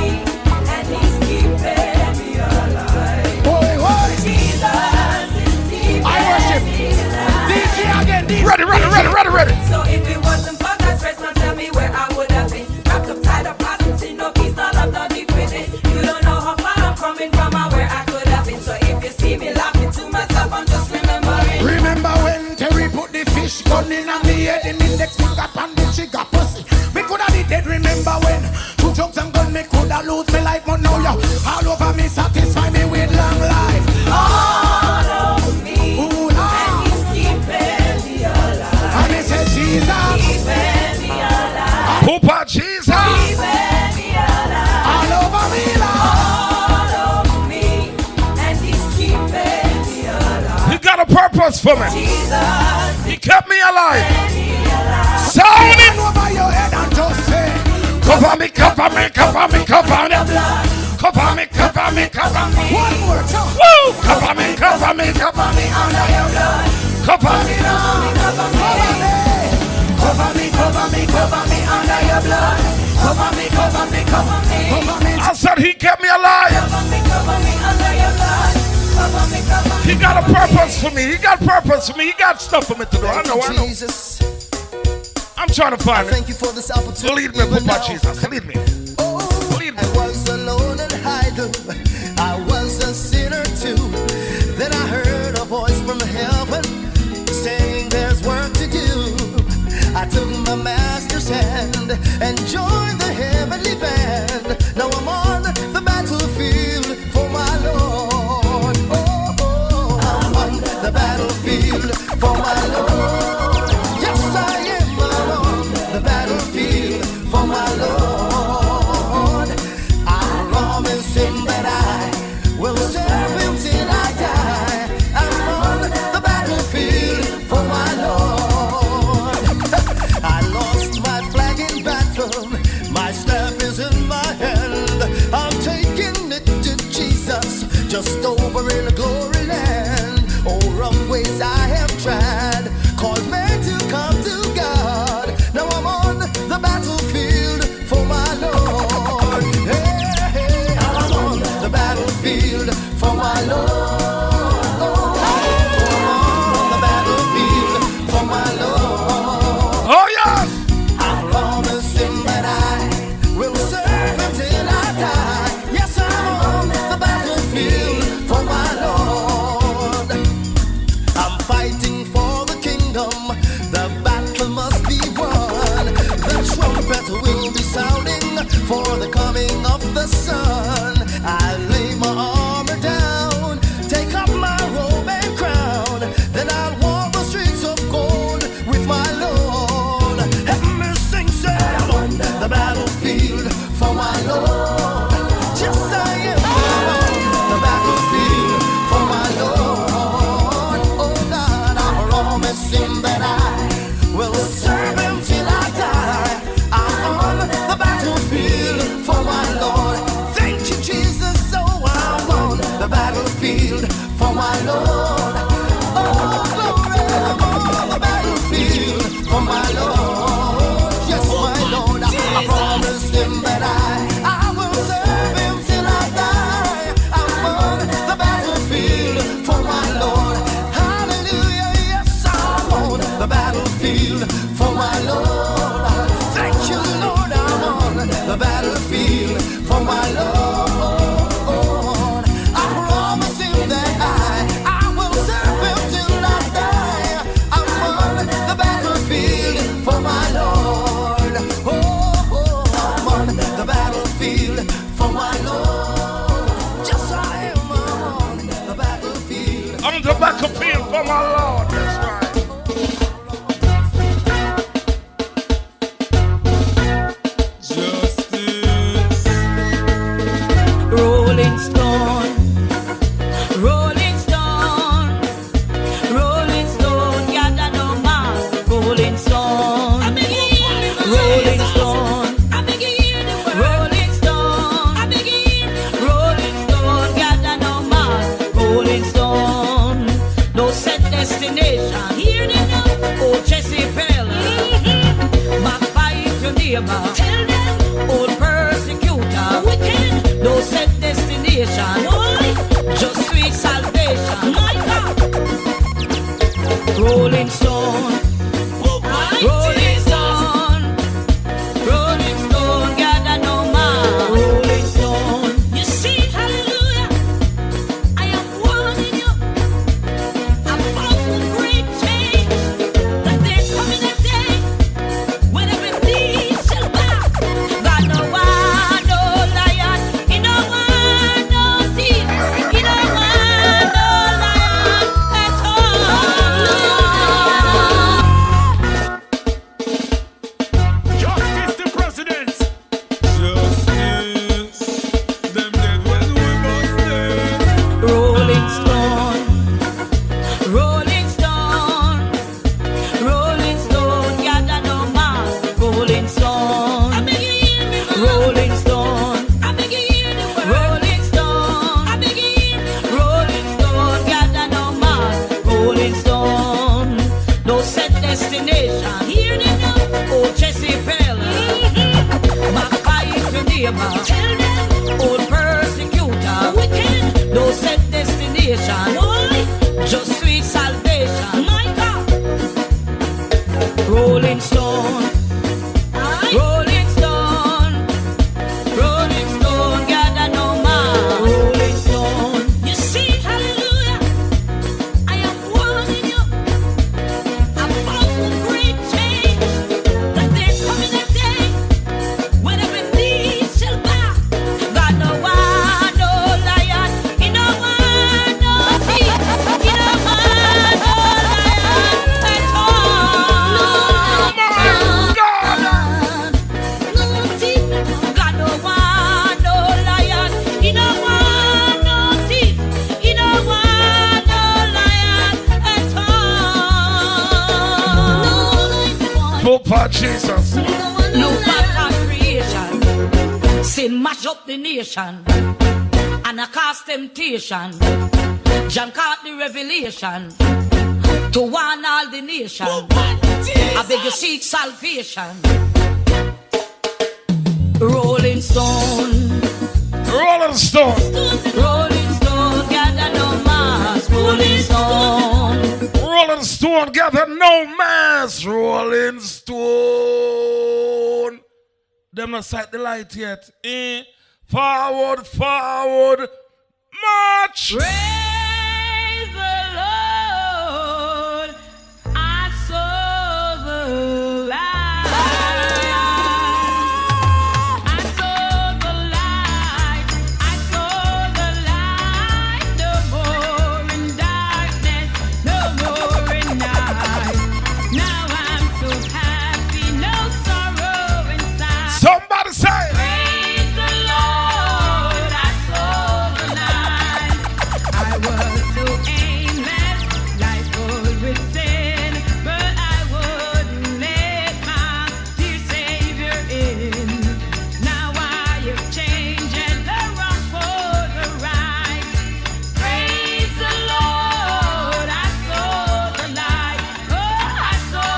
and he's keeping me alive. Boy, boy. Jesus is keeping I worship. me alive. DJ again, DJ. Ready, ready, ready, ready, ready. So if it wasn't for God's grace, now tell me where I would have been. Wrapped up, tied up, lost in sin, no peace, no love, no deep within. You don't know how far I'm coming from or where I could have been. So if you see me laughing to myself, I'm just remembering. Remember when Terry put the fish gun in on me head, him index finger on the trigger pussy. Me coulda be dead. Remember when 2 drugs and gun me coulda lose me life, but now you all over me, satisfy me with long life. All keeping me alive. All over me, Lord. All over me, and He's keeping me alive. He got a purpose for me. Jesus, He kept me alive. kept me alive. Sound it. Over your head and just say, Cover me, cover me, cover me, cover me. Cover me, cover me, cover me. one more time. Woo! Cover me, cover me, cover me. Under your blood, Cover me. cover me, cover me, cover me, cover me under your blood. Cover me, cover me, cover me, cover me, I said he kept me alive. cover me under your blood. Cover me, cover me. He got a purpose for me. He got purpose for me. He got stuff for me to do. I know. Jesus, I'm trying to find thank it. you for this opportunity. Lead me, even Papa now. Jesus. Lead me. Oh, Lead me. I was alone and idle. I was a sinner too. Then I heard a voice from heaven saying there's work to do. I took my master's hand and joined the heavenly band. Now I'm on the battlefield for my Lord. Oh, I'm on the battlefield for my Lord. Yes, I am on the battlefield for my Lord. I promise Him that I will serve Him till I die. I'm on the battlefield for my Lord. I lost my flag in battle. My staff is in my hand. I'm taking it to Jesus, just over in the glory land. Oh, rough ways I have tried, called men to come to God. Now I'm on the battlefield for my Lord. Hey, hey, I'm on the battlefield for my Lord. Oh, I'm on the battlefield for my Lord. Oh, yes. I promise Him that I will serve Him till I die. Yes, I'm on the battlefield for my Lord. I'm fighting for the kingdom. The battle must be won. The trumpet will be sounding for the coming of the sun. I lay my armor down, take up my robe and crown. Then I'll walk the streets of gold with my Lord. Help me sing, say I'm on the battlefield for my Lord. Yes, I am on the battlefield for my Lord. Oh God, I promise Him that I will serve Him till I die. I'm on the battlefield for my Lord. Thank you, Jesus. So I'm on the battlefield for my Lord. Oh, glory, I'm on the battlefield for my Lord. Yes, my Lord, I promise Him that I will serve Him till I die. I'm on the battlefield for my Lord. Hallelujah, yes, I'm on the battlefield for my Lord. Thank you, Lord, I'm on the battlefield for my Lord. I promise Him that I will serve Him till I die. I'm on the battlefield for my Lord. Oh, I'm on the battlefield for my Lord. Just I am on the battlefield. I'm the battlefield for my Lord. That's right. Rolling Stone, Rolling Stone, Rolling Stone, gather no man. Rolling Stone, Rolling Stone, Rolling Stone, Rolling Stone, gather no man. Rolling Stone, no set this favor. Tell them, old persecutor, wicked, no set destination. Boy, just sweet salvation. My God, Rolling Stone, Rolling Stone, Rolling Stone, gather no man. Rolling Stone, you see, hallelujah, I am warning you about the great change, that there's coming a day when every knee shall bow. God no one, no lion, he no one, no thief, he no one, no lion at all. No thief, God no one, no lion, he no one, no thief, he no one, no lion at all. Papa Jesus. Look at creation, sin mash up the nation, and a cast temptation. John caught the revelation to warn all the nation. I beg you seek salvation. Rolling Stone, Rolling Stone. Rolling Stone, gather no mass. Rolling Stone, Rolling Stone, gather no mass. Rolling Stone. Them not sight the light yet. Forward, forward, march. praise the Lord. I saw the light. I saw the light. I saw the light. No more in darkness. No more in night. Now I'm so happy. No sorrow inside. Somebody say. Praise the Lord. I saw the light. I was so aimless, life full with sin, but I wouldn't let my dear Savior in. Now I have changed and the wrong for the right. Praise the Lord, I saw the light. Oh, I saw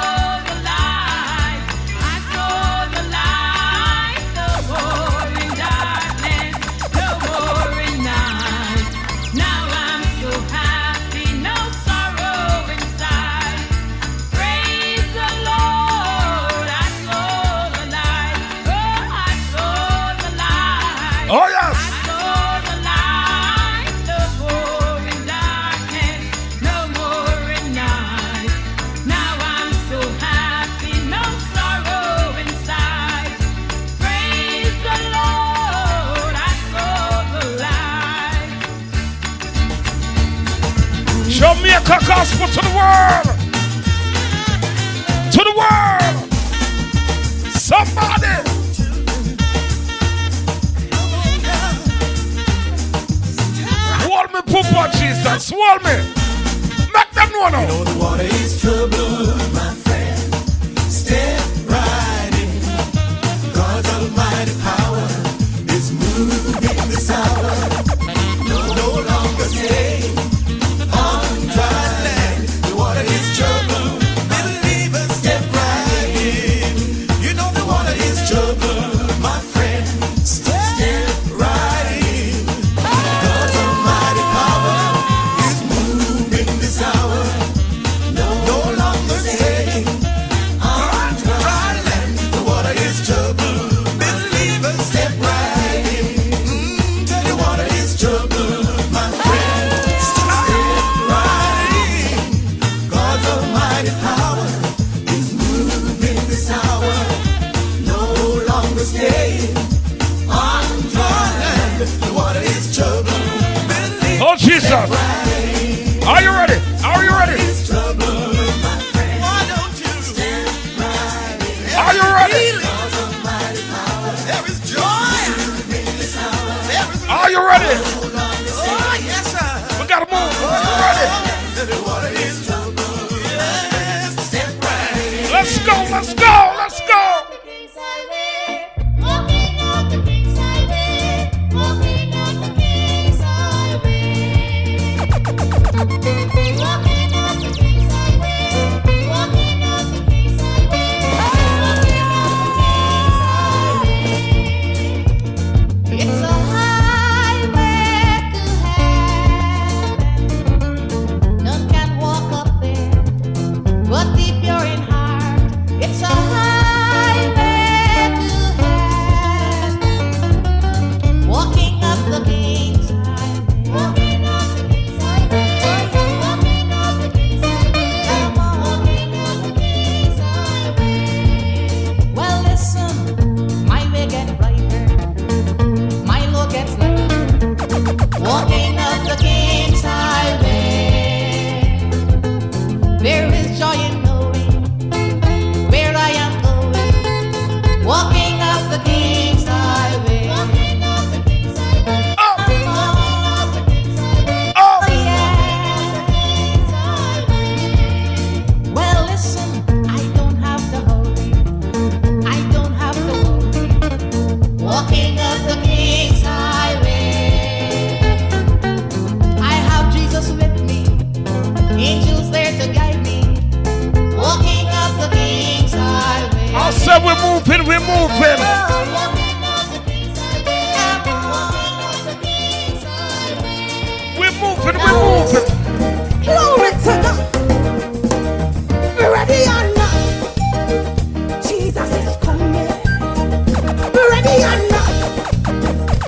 the light. I saw the light. No more in darkness, no more in night. Now I'm so happy, no sorrow inside. Praise the Lord, I saw the light. Oh, I saw the light. Oh, yes. I saw the light. No more in darkness, no more in night. Now I'm so happy, no sorrow inside. Praise the Lord, I saw the light. Jamaica gospel to the world. To the world. Somebody. Hold me, Papa Jesus. Hold me. Make them know now. The water is troubled, my friend. Step right in. God's almighty power is moving this hour. No longer stay on dry land. The water is troubled. Believers, step right in. You know the water is troubled, my friend. Step right in. God's almighty power is moving this hour. No longer stay on dry land. The water is troubled. Believers, step right in. Tell the water is troubled, my friend. Step right in. God's almighty power is moving this hour. No longer stay on Walking up the King's Highway. I have Jesus with me, angels there to guide me. Walking up the King's Highway. I said we're moving, we're moving. Walking up the King's Highway. Walking up the King's Highway. We're moving, we're moving. Glory to God. Ready or not, Jesus is coming. Ready or not,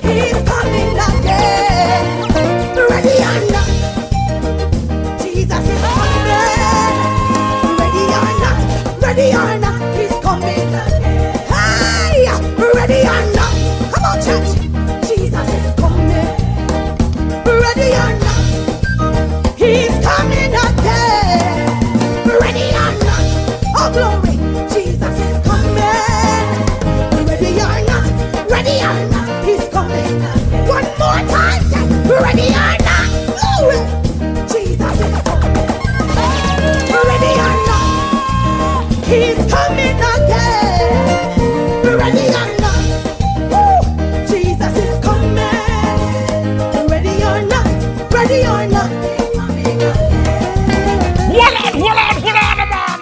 He's coming again. Ready or not, Jesus is coming. Ready or not, He's coming again. Hey, ready or not, come on church, Jesus is coming. Ready or not, He's coming again. Ready or not, oh glory, Jesus is coming. Ready or not, He's coming. One more time, say, ready or not, glory, Jesus is coming. Ready or not, He's coming again. Ready or not, woo, Jesus is coming. Ready or not, He's coming again. Hold on, man.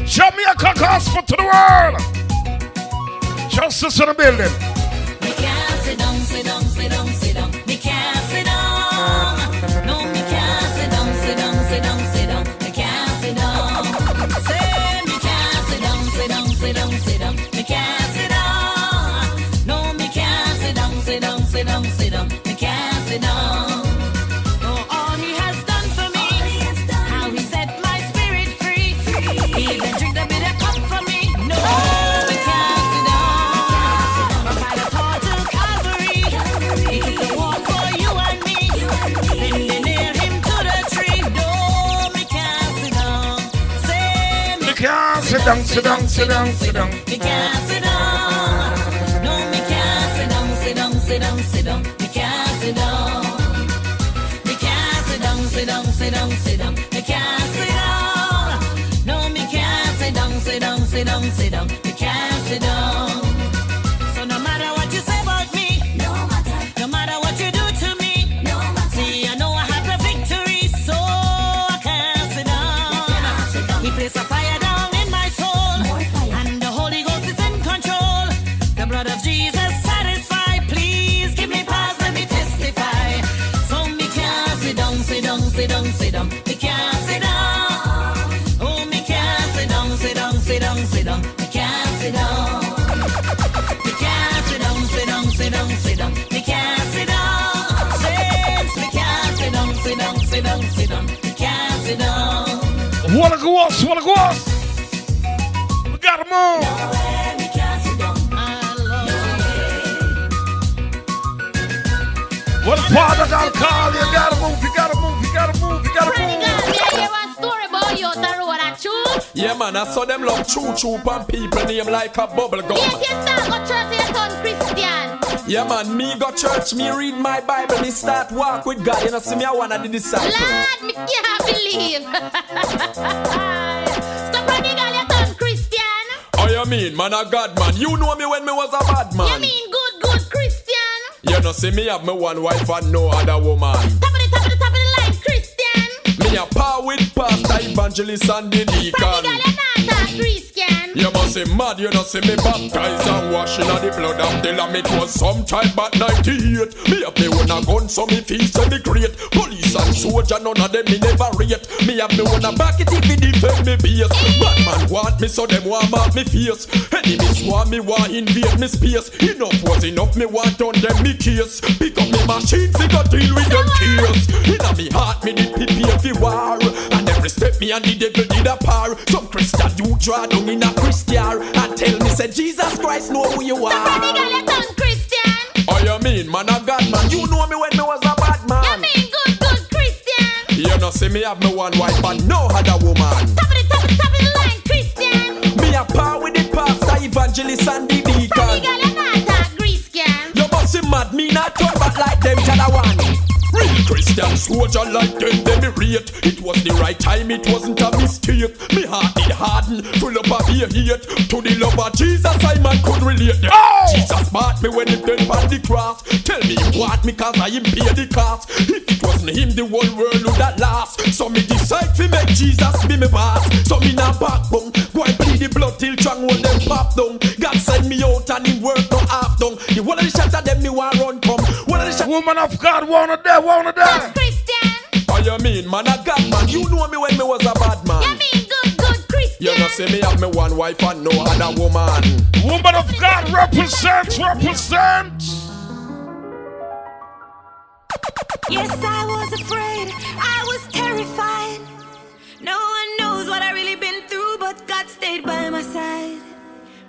Jamaica gospel to the world. Justice in the building. Me can't sit down, sit down, sit down, sit down. Me can't sit down. No, me can't sit down, sit down, sit down, sit down. Me can't sit down. Say me can't sit down, sit down, sit down, sit down. Me can't sit down. No, me can't sit down, sit down, sit down, sit down. Me can't sit down. Oh, all He has done for me, how He set my spirit free. He even drink the bitter cup for me. No, me can't sit down. By the fall to Calvary, He took the walk for you and me. Then they nailed Him to the tree. No, me can't sit down. Say me can't sit down, sit down, sit down, sit down. Me can't sit down. No, me can't sit down, sit down, sit down, sit down. Me can't sit down. Me can't sit down, sit down, sit down, sit down. Me can't sit down. No, me can't sit down, sit down, sit down, sit down. Me can't sit down. So no matter what you say about me, no matter what you do to me, see, I know I have the victory, so I can't sit down. He placed a fire down in my soul, and the Holy Ghost is in control. The blood of Jesus satisfy. Please give me pause, let me testify. So me can't sit down, sit down, sit down, sit down. Me can't sit down. Oh, me can't sit down, sit down, sit down, sit down. Me can't sit down. Me can't sit down, sit down, sit down, sit down. Me can't sit down. Since me can't sit down, sit down, sit down, sit down. Me can't sit down. Wanna go us, wanna go us. We gotta move. Me can't sit down. What the Father God call you? You gotta move, you gotta move, you gotta move, you gotta move. Yeah, man, I saw them love choo-choo and people name like a bubble gum. Yes, you start go church and you turn Christian. Yeah, man, me go church, me read my Bible, me start walk with God. You know, see me, I wanna the disciple. Lord, me can't believe. Stop running, girl, you turn Christian. Oh, you mean, man, a God, man? You know me when me was a bad man. You mean good Christian? You know, see me have me one wife and no other woman. Top of the line, Christian. Me a power with pastor, evangelist and the deacon. Girl, you're not a Christian. You must say mad, you know, see me baptized and washing of the blood of the lamb. It was sometime back 98. Me have me own a gun, so me feel semi great. Police and soldier, none of them me never rate. Me have me own a bucket if he defend me base. Bad man want me, so them want mark me face. Enemies want me, want invade me space. Enough was enough, me want on them me case. Pick up me machine, figure deal with them case. Inna me heart, me did prepare for war. And every step me and the devil did a par. Some Christian you draw down in a Christian and tell me say Jesus Christ know who you are. Somebody girl, you turn Christian. Oh, you mean man a God man? You know me when me was a bad man. You mean good Christian. You know see me have me one wife and no other woman. Top of the line, Christian. Me a power with the pastor, evangelist and the deacon. Somebody girl, you're not a Christian. You must see mad, me not turn back like them t'other one. Real Christian Christian soldier like them, me rate. It was the right time, it wasn't a mistake. Me heart did harden, full up of fear hate. To the love of Jesus, I man could relate them. Jesus bought me when he dead on the cross. Tell me you want me cause I him pay the cost. If it wasn't him, the whole world would have lost. So me decide to make Jesus be me boss. So me not backbone, go and plead the blood till strong when them pop down. God send me out and him work no half down. The one of the shot of them me want run come. One of the shot. Woman of God, wanna die, wanna die. Christian. Oh, you mean, man, a God man. You know me when me was a bad man. You mean good Christian. You know, say me have me one wife and no other woman. Woman of God, represent. Yes, I was afraid, I was terrified. No one knows what I really been through, but God stayed by my side.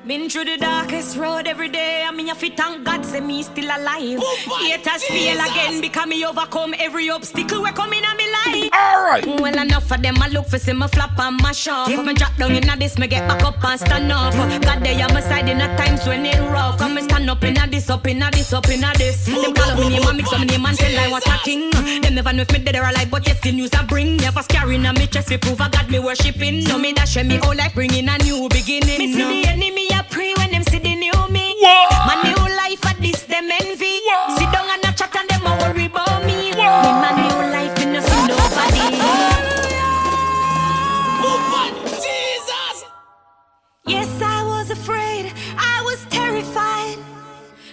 Been through the darkest road every day. I mean, if you thank God, say me still alive. Haters fail again because me overcome every obstacle we come in my life. Alright. Well, enough of them, I look for see me flop and mash up. If me drop down in this, me get back up and stand up. God, they on my side in the times when it rough. Come me stand up in this, up in this, up in this. Them call up me name and mix up me name and tell I what a king. Them never know if me dead or alive, but yet still news I bring. Never scaring on me chest, we prove I got me worshipping. No me dash me whole life bringing a new beginning. Me see the enemy I pray when them see the new me. My new life at this them envy. Sit down and a chat and them a worry about me. In my new life in no see nobody. Jesus. Yes, I was afraid. I was terrified.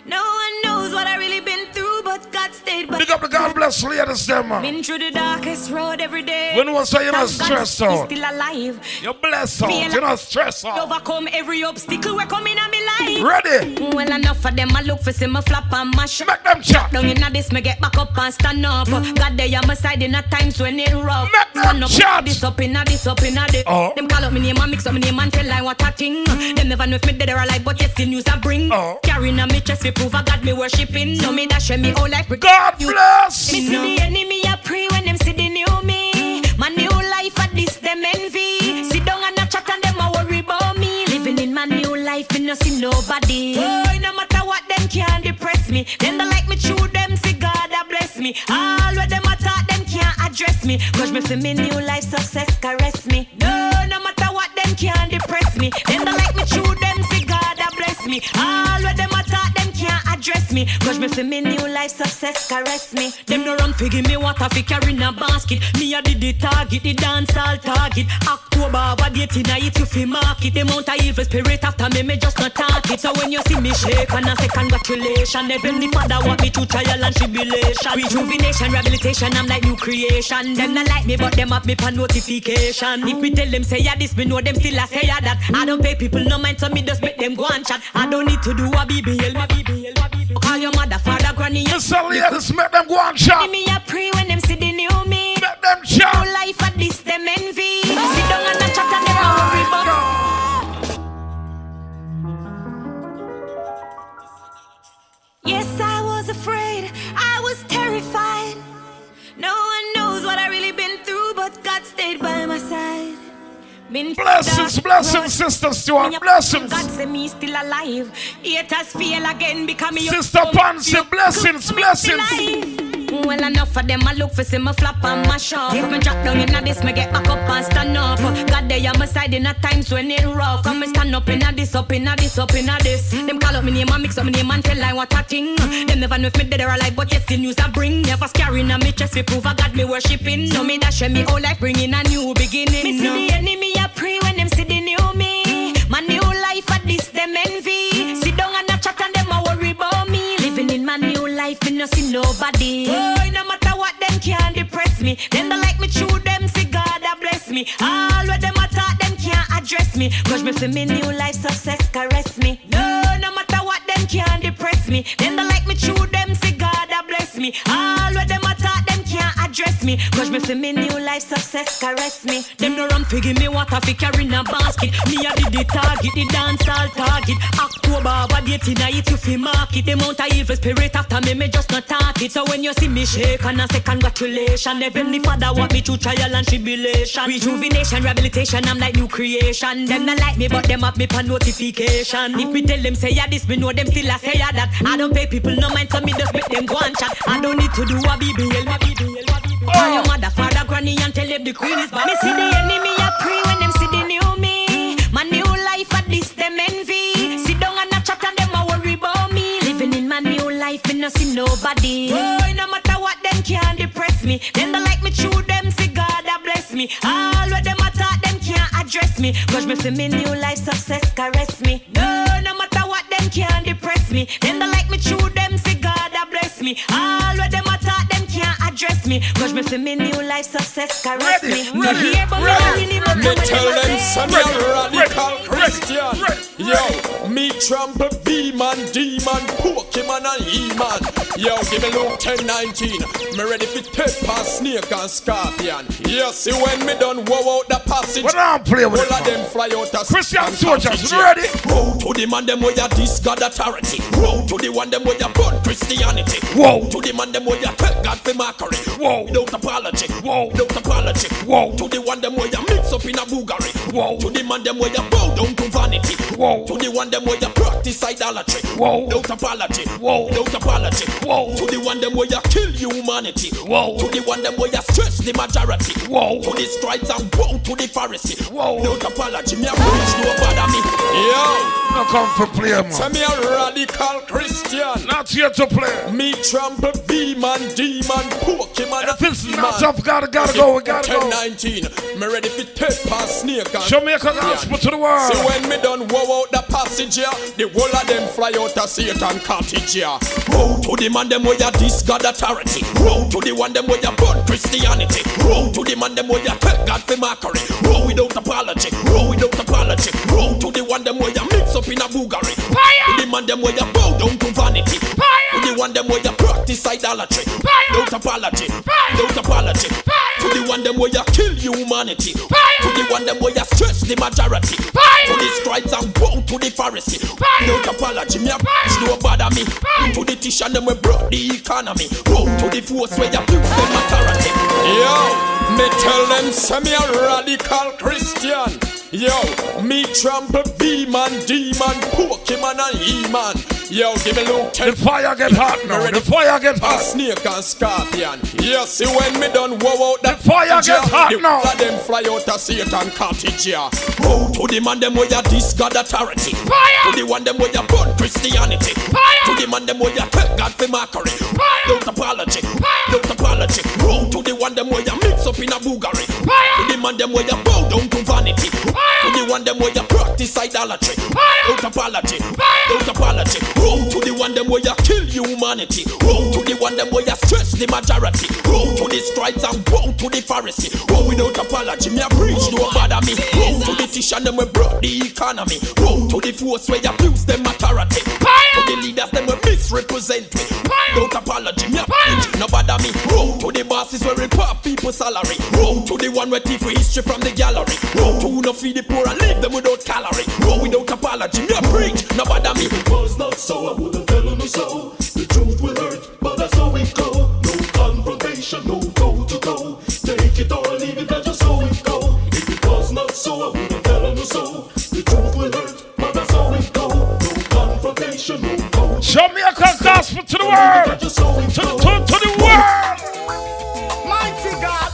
No one knows what I really been through, but God stayed by. Big up the God bless ladies, them man. Been through the darkest road every day. When you say you're not Thank God stressed out. He's still alive. You're blessed out. Feel You're not stressed out. Overcome every obstacle we come in my life. Ready? Well, enough of them I look for see me flop and mash up. Make them chat. Down in this me get back up and stand up. God they on my side in the times when it rough. Make them Stand up chat. this up in this up in this. Oh. Them call up me name and mix up me name and tell I what a thing. Them never know if me dead or alive, but yet still news I bring. Oh. Carrying on me chest, we prove I got me worshipping. No me dash me whole life. God bless. Me see the enemy I pray when them see the new me. My new life at this them envy. Sit down and a chat and them a worry about me. Living in my new life, me no see nobody. Oh, no matter what them can't depress me. Them don't like me true, them see God a bless me. All what them a talk, them can't address me. Cause me for me new life success caress me. No matter what them can't depress me. Them don't like me true, them see God a bless me. All what them a talk, them can't address me. Cause me for me new life success caress me. Them no run fi give me water fi carry in a basket. Me a did the target, the dance all target. October, what date in a it you fi market. The mount a evil spirit after me just not talk it. So when you see me shake and I say congratulations. Heavenly Father want me to trial and tribulation. Rejuvenation, rehabilitation, I'm like new creation. Them not like me but them have me for notification. If me tell them say ya this, me know them still a say ya that. I don't pay people no mind so me just make them go and chat. I don't need to do a BBL, my BBL. Call your mother, father, granny. Listen, ladies, make them go and chat. Me a pray when them see the new me. Make them chat. New life at this them envy. Sit down and a chat and them a worry about. Yes, I was afraid. I was terrified. No one knows what I really been through, but God stayed by my side. Blessings, Sister Stuart. Blessings. God say me still alive. Haters feel again because me. Sister Pansy, blessings. Well, enough of them I look for see me flop and mash up. If me drop down in this, me get back up and stand up. God they on my side in the times when it rough. Come me stand up in this, up in this, up in this. Them call up me name and mix up me name and tell I what a thing. Them never know if me dead or alive, but yet still news I bring. Never scaring on me chest, we prove I got me worshipping. So me dash me whole life bringing a new beginning. Me see the enemy I pray when them see the new me. My new life at this them envy. Sit down and a chat and them a worry about me. Living in my new life, me no see nobody. Oh, no matter what them can't depress me. Them don't like me true, them see God a bless me. All what them a talk, them can't address me. Cause me for me new life success caress me. No matter what them can't depress me. Them don't like me true, them see God a bless me. All what them a talk, them can't address me. Cause me for me new life success caress me. Them no run fi give me water fi carry in a basket. Me a did the target, the dance all target. October, what date in a it you fi market. The mount a evil spirit after me just not talk it. So when you see me shake and I say congratulations. Heavenly Father want me to trial and tribulation. Rejuvenation, rehabilitation, I'm like new creation. Them not like me but them have me for notification. If me tell them say ya this, me know them still a say ya that. I don't pay people no mind so me just make them go and chat. I don't need to do a BBL, my BBL. me and tell them the queen is back. Me see the enemy a pray when them see the new me. My new life at this them envy. Sit down and a chat and them a worry about me. Living in my new life, me no see nobody. Oh, no matter what them can't depress me. Them don't like me true, them see God a bless me. All what them a talk, them can't address me. Cause me feel me new life success caress me. No matter what them can't depress me. Them don't like me true, them see God a bless me. All what them a talk, them can't address me. Cause me feel me new life success caress me. Me hear but me really but me tell them some radical Christian. Yo, me trample B-man, D-man, Pokemon and E-man. Yo, give me Luke 10:19. Me ready for take past snake and scorpion. Yes, see when me done wow out the passage. What I'm playing with all of them fly out as Christian soldiers, ready? Woe to the man them where you this God authority. Woe to the one them where you burn Christianity. Woe to the man them where you take God for mockery. Woe without apology. Woe without apology. Woe to the one them where you mix up in a boogery. Woe to the man them where you bow down to vanity. Woe to the one them where you practice idolatry. Woe without apology. Woe without apology. Woe to the one them where you kill humanity. Woe to the one them where you stretch the majority. Woe to the scribes and woe to the Pharisee. Woe without apology. Me a preach no bother me. Yo, no come for play, man. Tell me a radical Christian. Not here to play. Me trample B-man, D-man, Pokemon. If it's not up, gotta go, we gotta go. 10:19. Me ready for take past snake and Jamaica gospel to the world. See when me done wow out the passage here, the whole of them fly out of Satan cottage here. Woe to the man them where you this God authority. Woe to the one them where you burn Christianity. Woe to the man them where you take God for mockery. Woe without apology. Woe without apology. Woe to the one them where you mix up in a boogery. Fire! To the man them where you bow down to vanity. Fire! To the one them where you practice idolatry. Fire! Without apology. Fire! Without apology. Fire! To the one them where you kill humanity. Fire! To the one them where you stretch the majority. Fire! To the scribes and woe to the Pharisee. Fire! Without apology, me a preach no bother me. Fire! To the teacher them we brought the economy. Woe to the force where you abuse them authority. Yo, me tell them semi a radical Christian. Yo, me trample B-man, D-man, Pokemon and E-man. Yo, give me Luke 10. The fire get hot now. The fire get hot. Snake and scorpion. Yes, see when me done wow out the fire get hot now. Let them fly out of Satan cottage here. Woe to the man them where you this God authority. Fire! To the one them where you burn Christianity. Fire! To the man them where you take God for mockery. Fire! Without apology. Fire! Without apology. Woe to the one them where you mix up in a boogery. Fire! To the man them where you bow down to vanity. To the one them where you practice idolatry. Without apology. Without apology. Woe to the one them where you kill humanity. Woe to the one them where you stretch the majority. Woe to the scribes and woe to the Pharisee. Woe without apology. Me a preach no bother me. Woe to the teacher them we brought the economy. Woe to the force where you abuse them authority. To the leaders them we misrepresent me. Without apology. Me a preach no bother me. Woe to the bosses where report people's salary. Woe to the one where thief for history from the gallery. Woe to who no feed the poor and leave them without calorie. Woe without apology. Me a preach no bother me. It was not so, I would have tell no so. The truth will hurt, but that's how it go. No confrontation, no go to go. Take it or leave it, that's just how it go. If it was not so, I would have tell no so. The truth will hurt, but that's how it go. No confrontation, no go. Jamaica gospel to the world. To the world. Mighty God.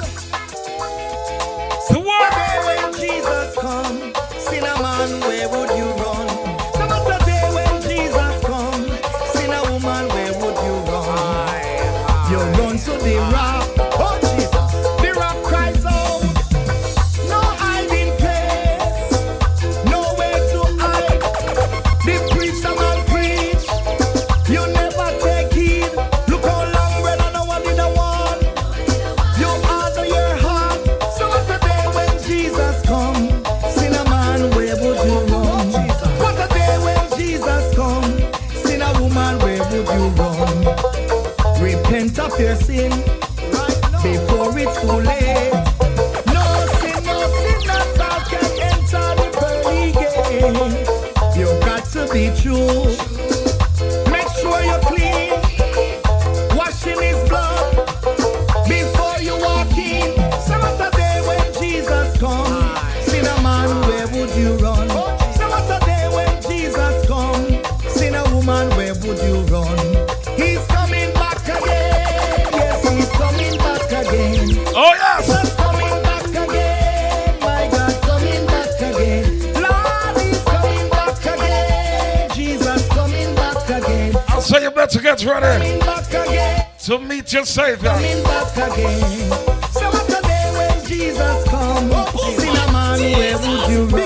The world. When Jesus come, sinner man, where would you run? Some of the day when Jesus come, sinner woman, where would you run? You run to the rock, oh Jesus, the rock cries out. No hiding place, nowhere to hide. The preacher man preach, you never take heed. Look how long, brother, no one did a one. You honor your heart. So what a day when Jesus come, sinner man, where would you run? What a day when Jesus come, sinner woman, where would you run? Repent of your sin before it's too late. No sin at all can enter the pearly gate. You got to be true. Make sure you're clean. Washing his blood before you walk in. So what a day when Jesus come, sinner man, where would you run? So what a day when Jesus come, sinner woman, where would you run? He's coming back again. Yes, he's coming back again. Oh yes. Just come get ready coming back again. to meet your Savior. Coming back again. So what a day when Jesus comes. Sinner man, where would you run?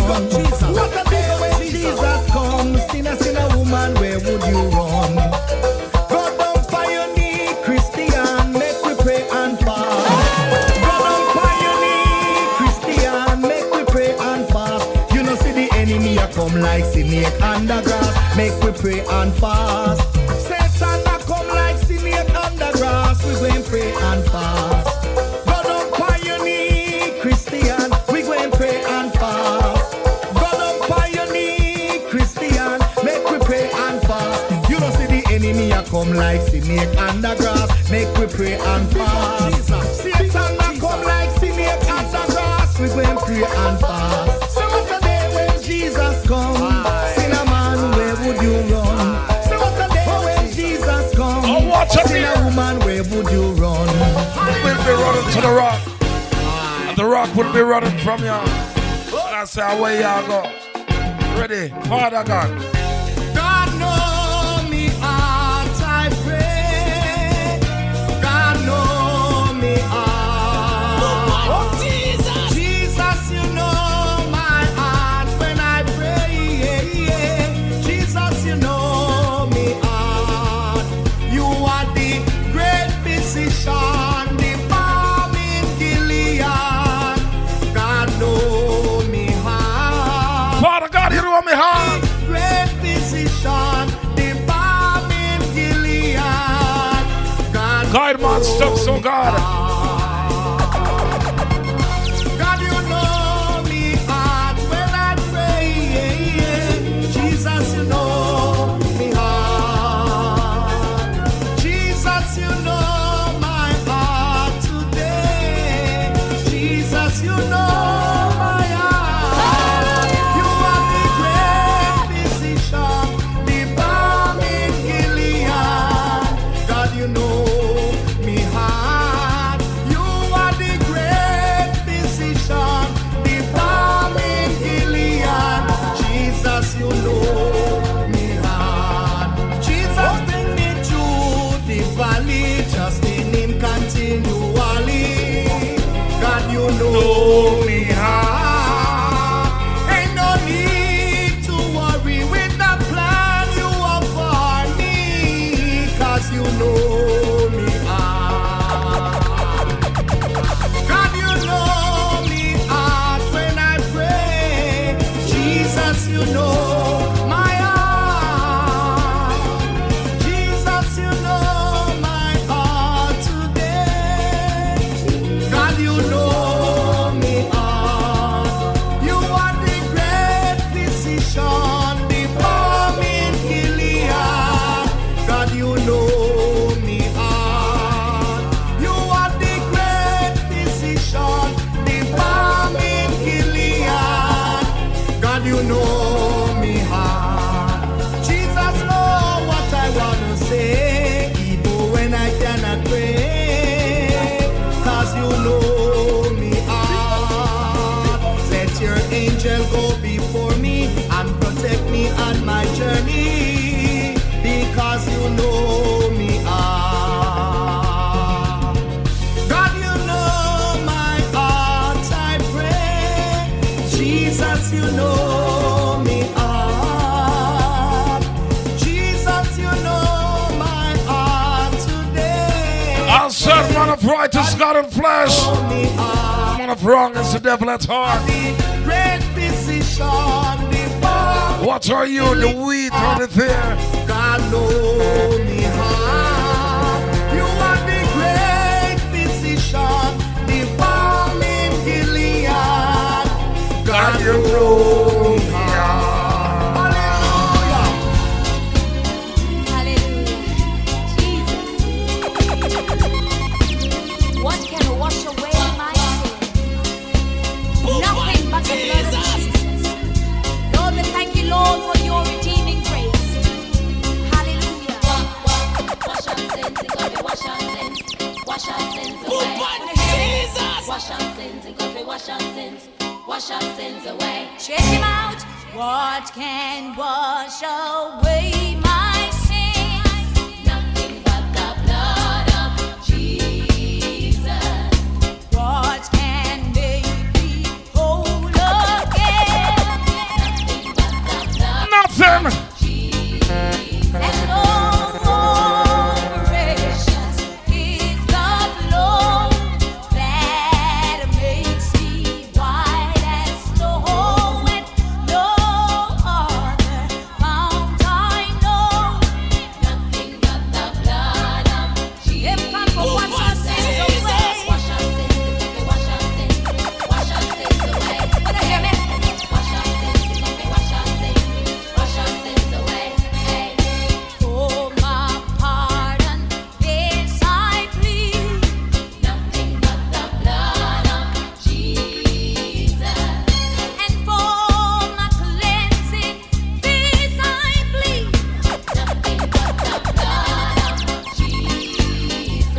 What a day when Jesus comes. Sinner woman, where would you run? God don't pioneer Christian, make we pray and fast. God don't pioneer Christian, make we pray and fast. You know see the enemy a come like snake under grass. Make we pray and fast. Satan a come like snake under grass. We go and pray and fast. God don't pioneer Christian, we go and pray and fast. God don't pioneer Christian, make we pray and fast. You know see the enemy a come like snake under grass. Make we pray and fast. Satan a come like snake under grass. We go and pray and fast. So what a day when Jesus come. Sinner man, where would you run? So what a day when Jesus come. Oh, watch out here. Sinner woman, where would you run? We'll be running to the rock. And the rock will be running from you. And I say, away y'all go. Ready? Father God. God know me heart, I pray. God know me heart. Oh, Jesus. Jesus, you know my heart when I pray. Jesus, you know me heart. You are the great physician, the balm in Gilead. God know me heart. Father God, you know me heart. Great physician, the balm in Gilead. Guide my steps, oh God. God, you know me heart when I pray. Jesus, you know me heart. Jesus, you know my heart today. Jesus, you know my heart. You are the great physician, the balm in Gilead. God, you know me heart. You are the great physician, the balm in Gilead. Jesus, you know me heart. Jesus, bring me through the valley, just in him continually. God, you know me heart. Ain't no need to worry with the plan you have for me, 'cause you know me heart. God, you know me heart when I pray. Jesus, you know my heart. Jesus, you know my heart today. God, you know me heart. You are the great physician, the balm in Gilead. God, you know me heart. You are the great physician, the balm in Gilead. God, you know me heart. Jesus know what I wanna say, even when I cannot pray. 'Cause you know me heart. Let your angel go before me and protect me on my journey, because you know me heart. God, you know my heart, I pray. Jesus, you know me heart. Jesus, you know my heart today. I said, man of righteous God and flesh. Know me heart. Man of wrong is the devil at heart. The great physician, the balm. What are you, the wheat or the tear? God know me heart. You are the great physician, the balm in Gilead. God, you know me heart. Hallelujah. Hallelujah. Jesus. What can wash away my sin? Nothing but the blood of Jesus. Lord, we thank you, Lord, for your redeeming grace. Hallelujah. Wash our sins, God, we wash our sins. Wash our sins away. Wash our sins, God, we wash our sins. Wash our sins away. Check him out. What can wash away my sins? Nothing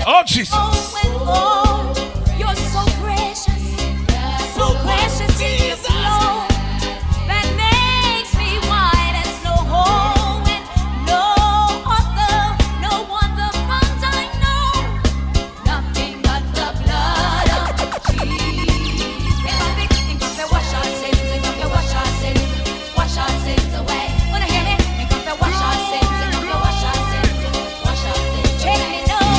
Oh, Jesus. Oh, you're so precious in your flow that makes me white as snow. And no other fount I know, nothing but the blood of Jesus. If I think of wash our sins, think of wash our sins away. Wanna hear me? Think of wash our sins, think of wash our sins. Check me now.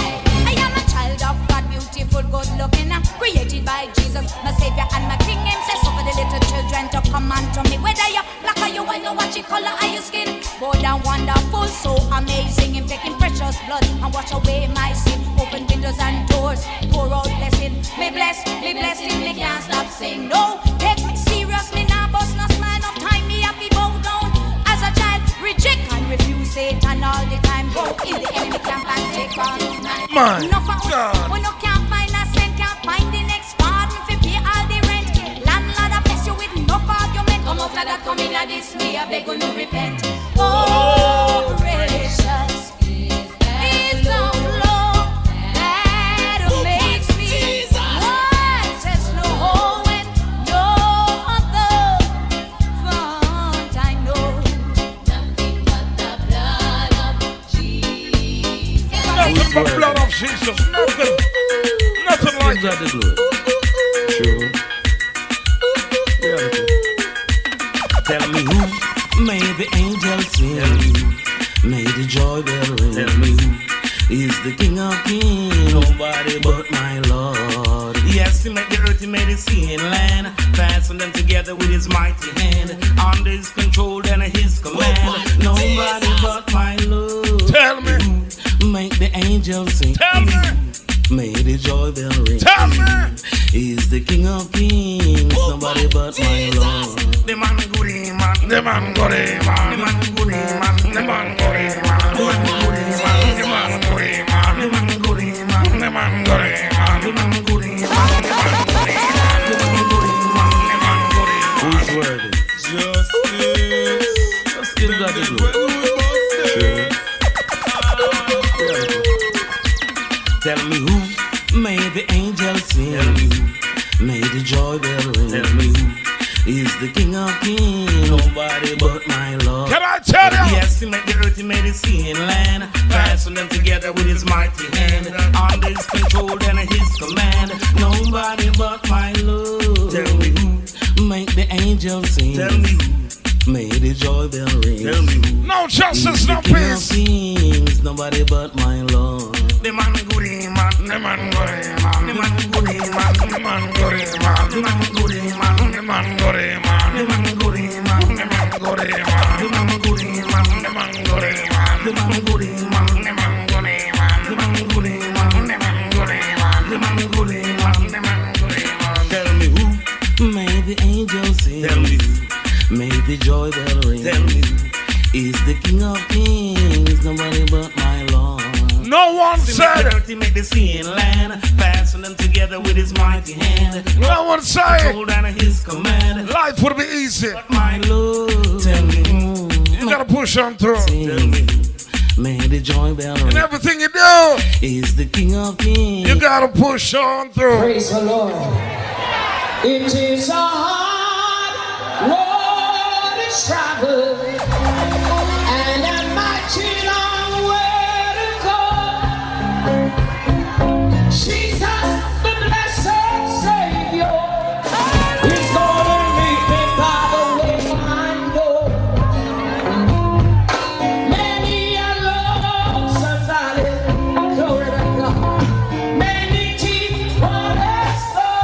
I am a child of God, beautiful, good looking, created by Jesus, my Savior and my King. Him says so for the little children to come unto me. Whether you're black or you white, no watch it color of your skin. Bold and wonderful, so amazing. Him taking precious blood and wash away my sin. Open windows and doors, pour out blessing. Me bless him, me can't stop sing. No, take me serious, me nah bust no smile. No time me happy bow down. As a child, reject and refuse Satan all the time. Go in the enemy camp and take on his mind. My No for God. we no can't find a cent, can't find the next pardon fi pay all the rent. Landlord a bless you with no argument. Come out of that, come in a this me, I beg you no repent. Oh, precious is the flow that makes me white as snow. And no other fount I know, nothing but the blood of Jesus. Nothing but blood of Jesus. Nothing like got that. the glory. True. Tell me who made the angels sing, made the joy bell ring. Tell me who is the King of Kings, nobody but my Lord. Yes, he made the earth, he made the sea and land, fastened them together with his mighty hand, under his control and his command. Nobody but my Lord. Tell me. Who make the angels sing. Tell me. Made the joy bell ring. Tell me. He's the King of Kings, nobody but my Lord. The man goody man, The man got him, man. the man goody man, The man got him, man. the man goody man, The man got him, man. the man goody man, The man got him, man. the man goody man, the man goody man. Who's worthy? Just still got the glory. Tell me who made the angels sing, made the joy bell ring. Tell me who is the King of Kings, nobody but my Lord. Can I tell you? Yes, he made the earth, he made the sea and land, fastened them together with his mighty hand, under his control and his command. Nobody but my Lord. Tell me who make the angels sing. Tell me who made the joy bell ring. Tell me who No justice, no the King of peace. Kings, nobody but my Lord. The man goody man, The man got him, man. the man goody man, The man got him, man. the man goody man, The man got him, man. the man goody man, The man got him, man. the man goody man, The man got him, man. the man goody man, The man got him, man. the man goody man, The man got him, man. the man goody man. The man got him, man. Tell me who made the angels sing. Tell me who made the joy bell ring. Tell me who is the King of Kings, nobody but my Lord. No one said it. He made the sea and land, fastened them together with his mighty hand. No one said it. Told under his command. Life would be easy. My Lord, tell me who You gotta push on through. tell me who made the joy bell In ring. everything you do, Is the King of Kings. you gotta push on through. Praise the Lord. It is a hard road to travel, and a mighty long way to go. Jesus, the blessed Savior, is gonna meet me by the way I know. Many a lonesome valley, glory to God. Many deep waters flow.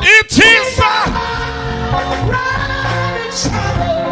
It is a Run and travel,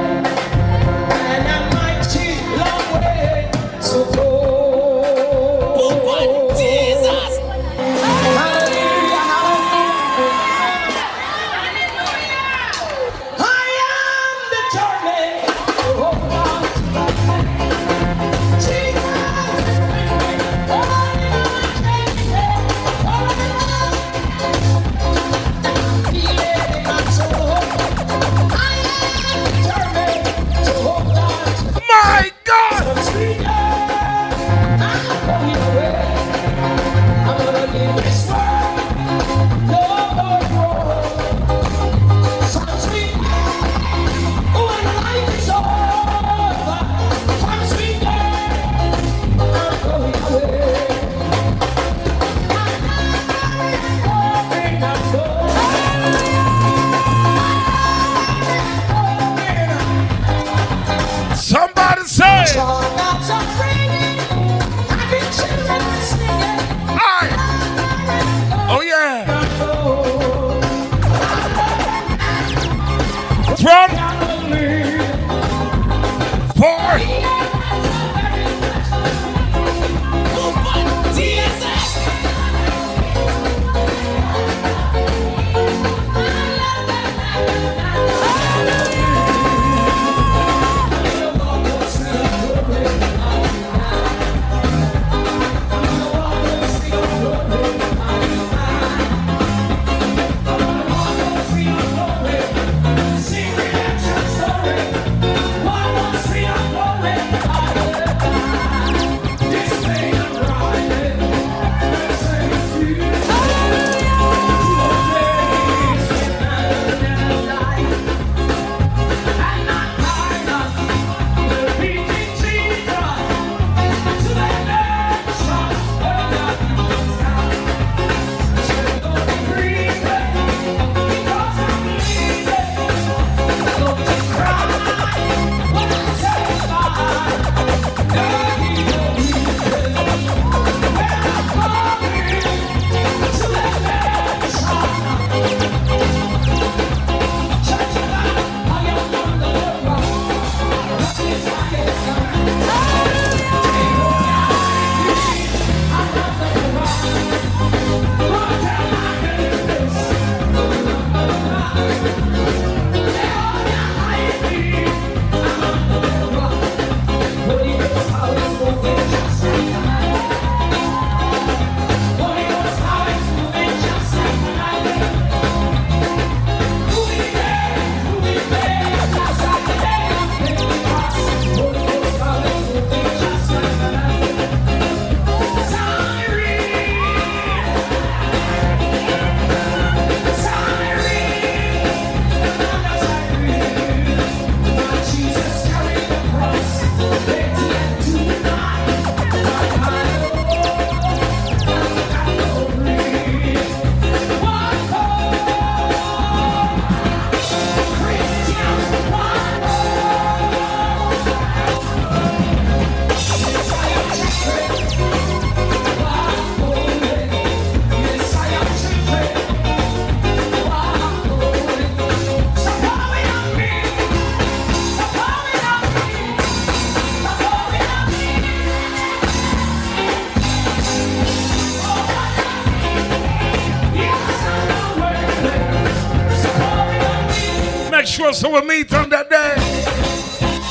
so we'll meet on that day.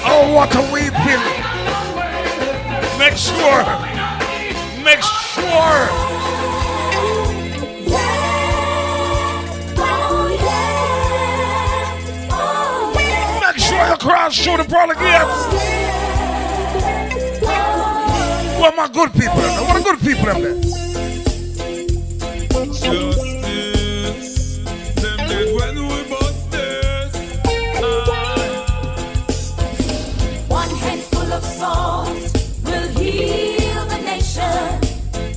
Oh, what a weeping. Make sure. Make sure. Make sure you cross through the pearly gates. What my good people in there? What are good people in there? Justice, them did when we bust this. One handful of salt will heal the nation.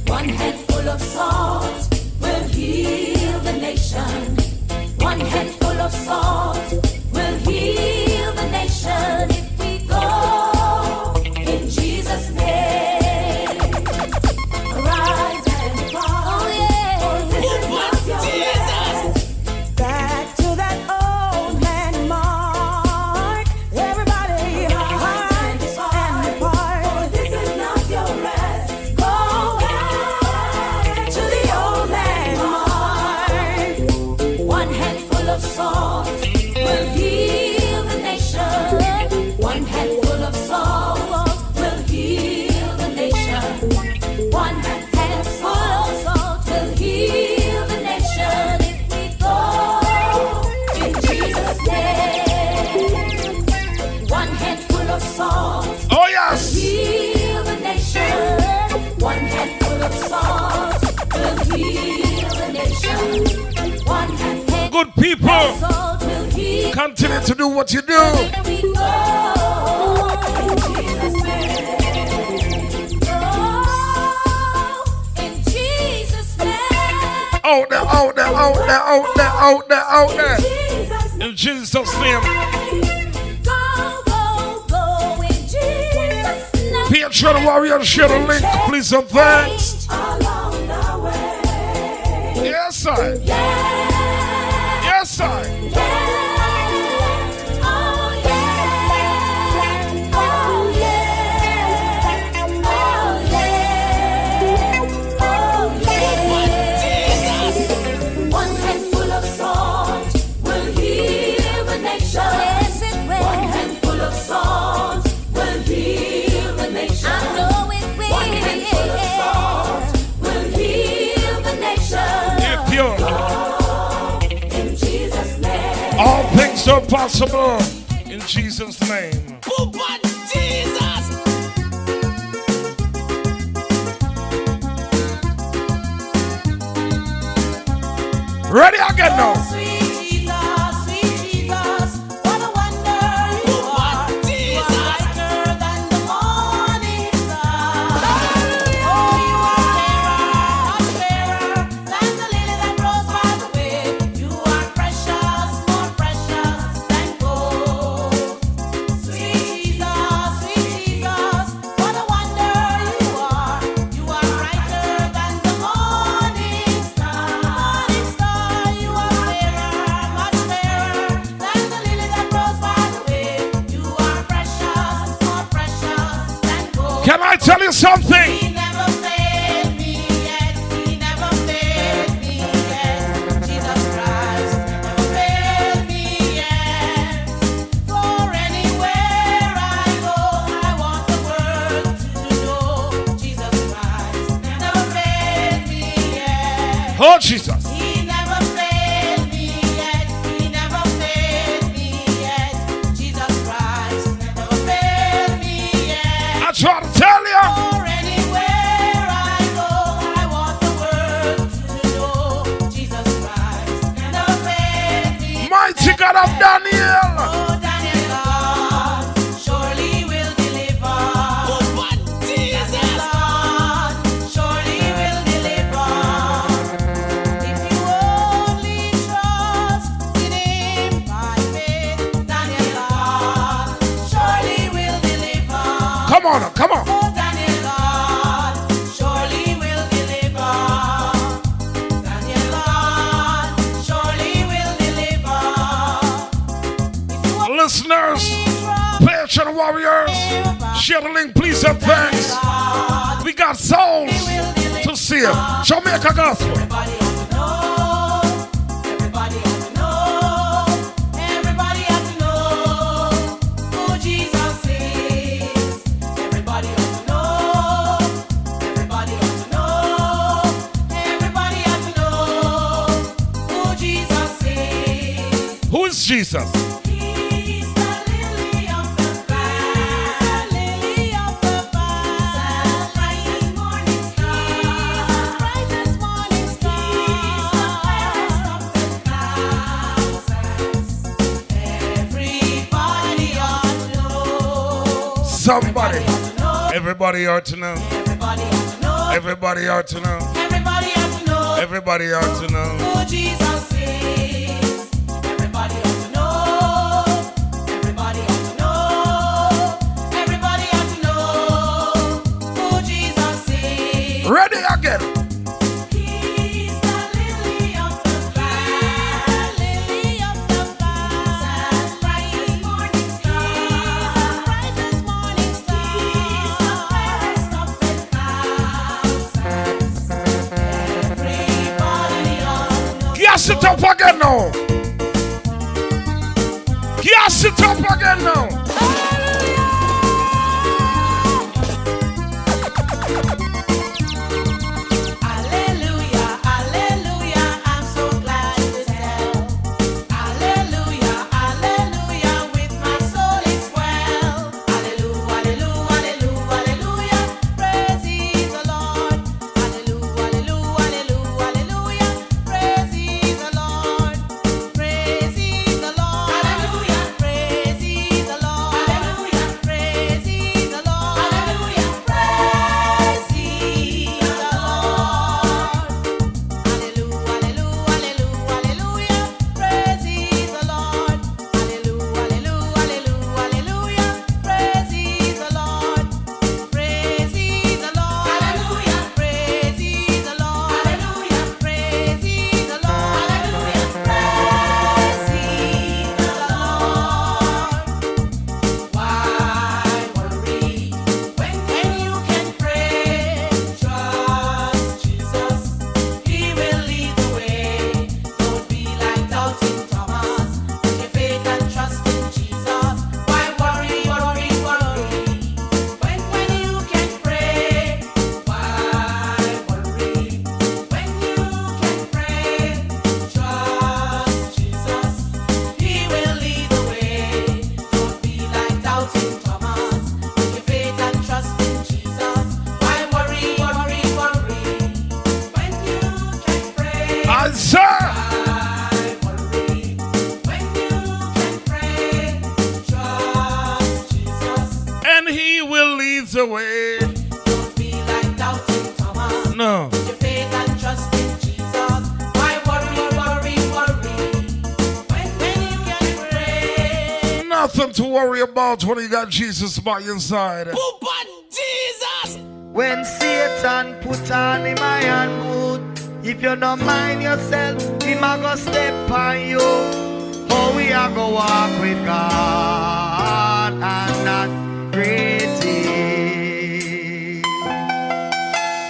One handful of salt will heal the nation. One handful of salt will heal the nation if we go in Jesus' name. Arise and walk. Oh yeah. For this is not your rest. Back to that old landmark. Everybody rise and depart. For this is not your rest. Go back to the old landmark. One handful of salt will heal the nation. One handful of salt will heal the nation. One handful of salt will heal the nation if we go in Jesus' name. One handful of salt Oh, yes. heal the nation. One handful of salt will heal the nation. One handful Good people. of salt will heal. Continue to do what you do. If we go in Jesus' name. Go in Jesus' name. Out there, out there, out there, out there, out there, out there. Jesus' name. In Jesus' name. Go, go, go in Jesus' name. Patreon Warrior, share the link. Please and thanks. Along the way. Yes, sir. Yeah. Yes, sir. Oh yeah, oh yeah, oh yeah, oh yeah. One handful of salt will heal the nation. One handful of salt will heal the nation. I know it will. One handful of salt will heal the nation. If you In Jesus' name. all things are possible in Jesus' name. Ready again now. Sweet Jesus, what a wonder you are. You are brighter than the morning star. Oh, you are fairer, much fairer than the lily that grows by the way. You are precious, more precious than gold. Sweet Jesus, what a wonder you are. You are brighter than the morning star. Morning star, you are fairer, much fairer than the lily that grows by the way. You are precious, more precious than gold. Can I tell you something? He never failed me yet. He never failed me yet. Jesus Christ never failed me yet. For anywhere I go, I want the world to know Jesus Christ never failed me yet. Oh, Jesus. He never failed me yet. He never failed me yet. Jesus Christ never failed me yet. I try to tell you. For anywhere I go, I want the world to know Jesus Christ never failed me. Mighty God of Daniel. Oh, Daniel, God surely will deliver. Daniel, God surely will deliver. If you only trust in Him by faith, Daniel, God surely will deliver. Come on, come on. Oh, Daniel, God surely will deliver. Daniel, God surely will deliver. If you Listeners, Patreon Warriors, share the link, please praise and thanks. We got souls to save. Jamaica Gospel. Everybody has to know. Everybody has to know. Everybody has to know who Jesus is. Everybody has to know. Everybody has to know. Everybody has to know who Jesus is. Who is Jesus? He's the lily of the valley. Lily of the valley. Brightest morning star. Brightest morning star. He's the fairest of the thousands. Everybody ought to know. Somebody. Everybody ought to know. Everybody ought to know. Everybody ought to know. Everybody ought to know Everybody ought to know. who Jesus is. Everybody ought to know. Everybody ought to know. Everybody ought to know who Jesus is. Ready again. He's the lily of the valley. Lily of the valley. Brightest morning star. Brightest morning star. He's the fairest of the thousands. Everybody ought to know. Gas it up again now. Gas it up again now. Hallelujah, hallelujah, I'm so glad to tell. Hallelujah, hallelujah, with my soul is well. Hallelujah, hallelujah, hallelujah, praise ye the Lord. Hallelujah, hallelujah, hallelujah, praise ye the Lord. Praise ye the Lord. Hallelujah, praise ye the Lord. Hallelujah, praise ye the Lord. Hallelujah, praise ye the Lord. Hallelujah, hallelujah, hallelujah, praise ye the Lord. Hallelujah, hallelujah, praise ye the Lord. Praise ye the Lord. Hallelujah, praise ye the Lord. Hallelujah, praise ye the Lord. Hallelujah, praise ye the Lord. Why worry when you can pray? Trust Jesus, He will lead the way. Don't be like doubting Thomas. Put your faith and trust in Jesus. Why worry when you can pray? Why worry when you can pray? Trust Jesus, He will lead the way. Don't be like doubting Thomas. Put your faith and trust in Jesus. Why worry when you can pray? Answer. Why worry when you can pray? Trust Jesus. And he will lead the way. Don't be like doubting Thomas. No. Put your faith and trust in Jesus. Why worry when you can pray? Nothing to worry about when you got Jesus by your side. Jesus! When Satan put on him iron boot, if you don't mind yourself, him a go step on you. Oh, we a go walk with God and not greedy.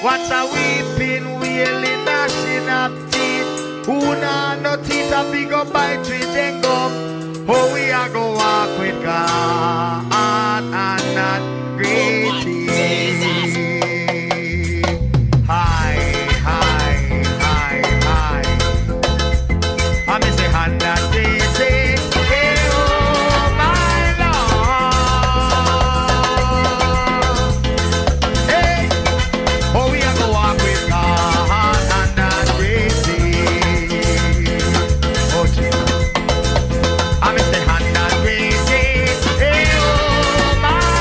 What's a weeping, wailing, gnashing of teeth? Who nah no teeth a big up by tree then go. Oh, we a go walk with God and not greedy. High. I'm in the hand that they say, hey, oh, my Lord. Hey, oh, we are going to walk with God and not crazy. Oh, Jesus. I'm in the hand that they say, hey, oh, my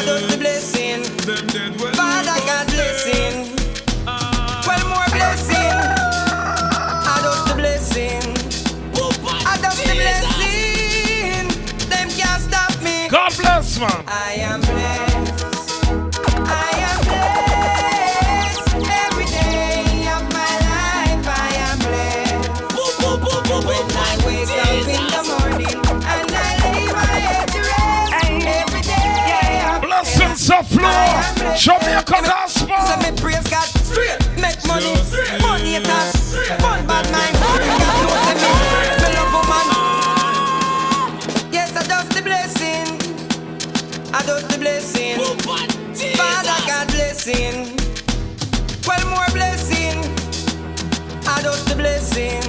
Adore the blessing. Father God blessing. Well, more blessing. Adore the blessing. Adore the blessing. Them can't stop me. God bless, man. I am blessed. I am blessed. Every day of my life I am blessed. When I wake up in the morning and I lay my head to rest. Every day of Blessings of flow. Jamaica gospel. so me praise God straight. Make money. Money it has. Fun bad mind. God knows me. Me love woman. Yes, I does the blessing. I does the blessing. Father God blessing. Well, more blessing. I does the blessing.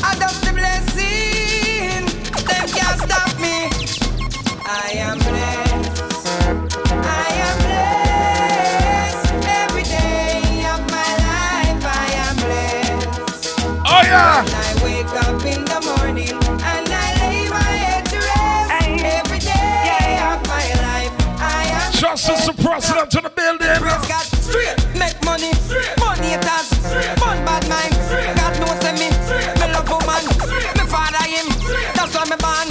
I does the blessing. Them can't stop me. I am blessed. I am blessed. Every day of my life I am blessed. Oh, yeah. When I wake up in the morning and I lay my head to rest. Every day of my life I am Justice the president to the building. praise God straight. Make money. Money it has. Fun bad mind. God knows me. Me love woman. Me father him. That's why me born.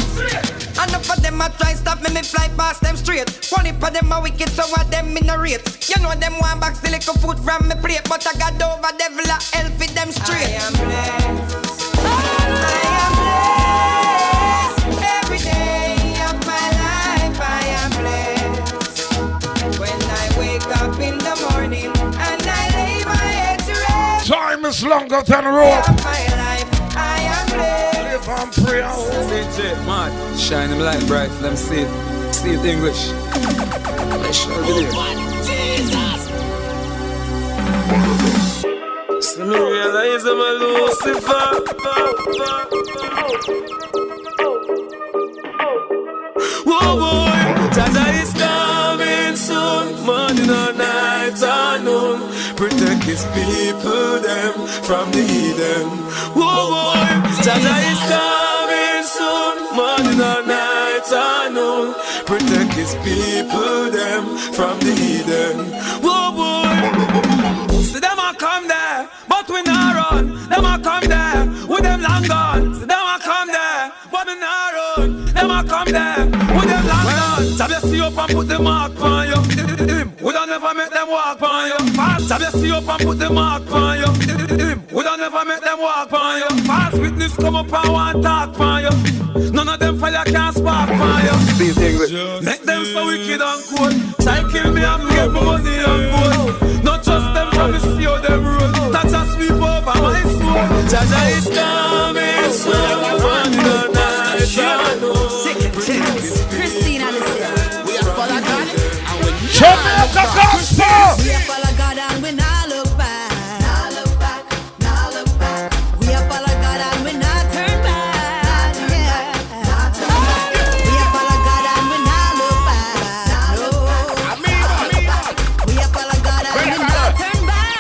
Enough of them a try stop me fly past them straight. One heap of them a wicked, so what them in a rate. You know them want back the little food from me plate, but I got over devil a hell for them straight. I am blessed. I am blessed. Every day of my life I am blessed. When I wake up in the morning and I lay my head to rest. Time is longer than rope. Of my life I am blessed. Live and pray. CJ, man, shine them light bright, let them see it. See it English. So me realize I'm a Lucifer. Whoa boy, Jaja is coming soon. Morning or night or noon. Protect his people them from the heathen. Whoa boy, Jaja is coming soon. Morning or night or noon. Protect his people them from the heathen. Whoa boy, see them a come there, but we not run. Them a come there with them long guns. See them a come there, but we not run. Them a come there with them long guns. Have you see up and put the mark on you? We don't never make them walk on you. Fast. Have you see up and put the mark on you? We don't never make them walk on you. Fast witness come up and want talk on you. None of them fire can spark on you. Speak English. Make them so wicked and cold. Try kill me and get money and gold. Not trust them from the see how them roll. Touch a sweep over my soul. Jaja is coming soon. Running on night. Christina, listen. We are for the God. And when you Jamaica gospel. We are follow God and we not look back. Not look back, not look back. We are follow God and we not turn back. Not turn back. We are follow God and we not look back. No. We are follow God and we not turn back.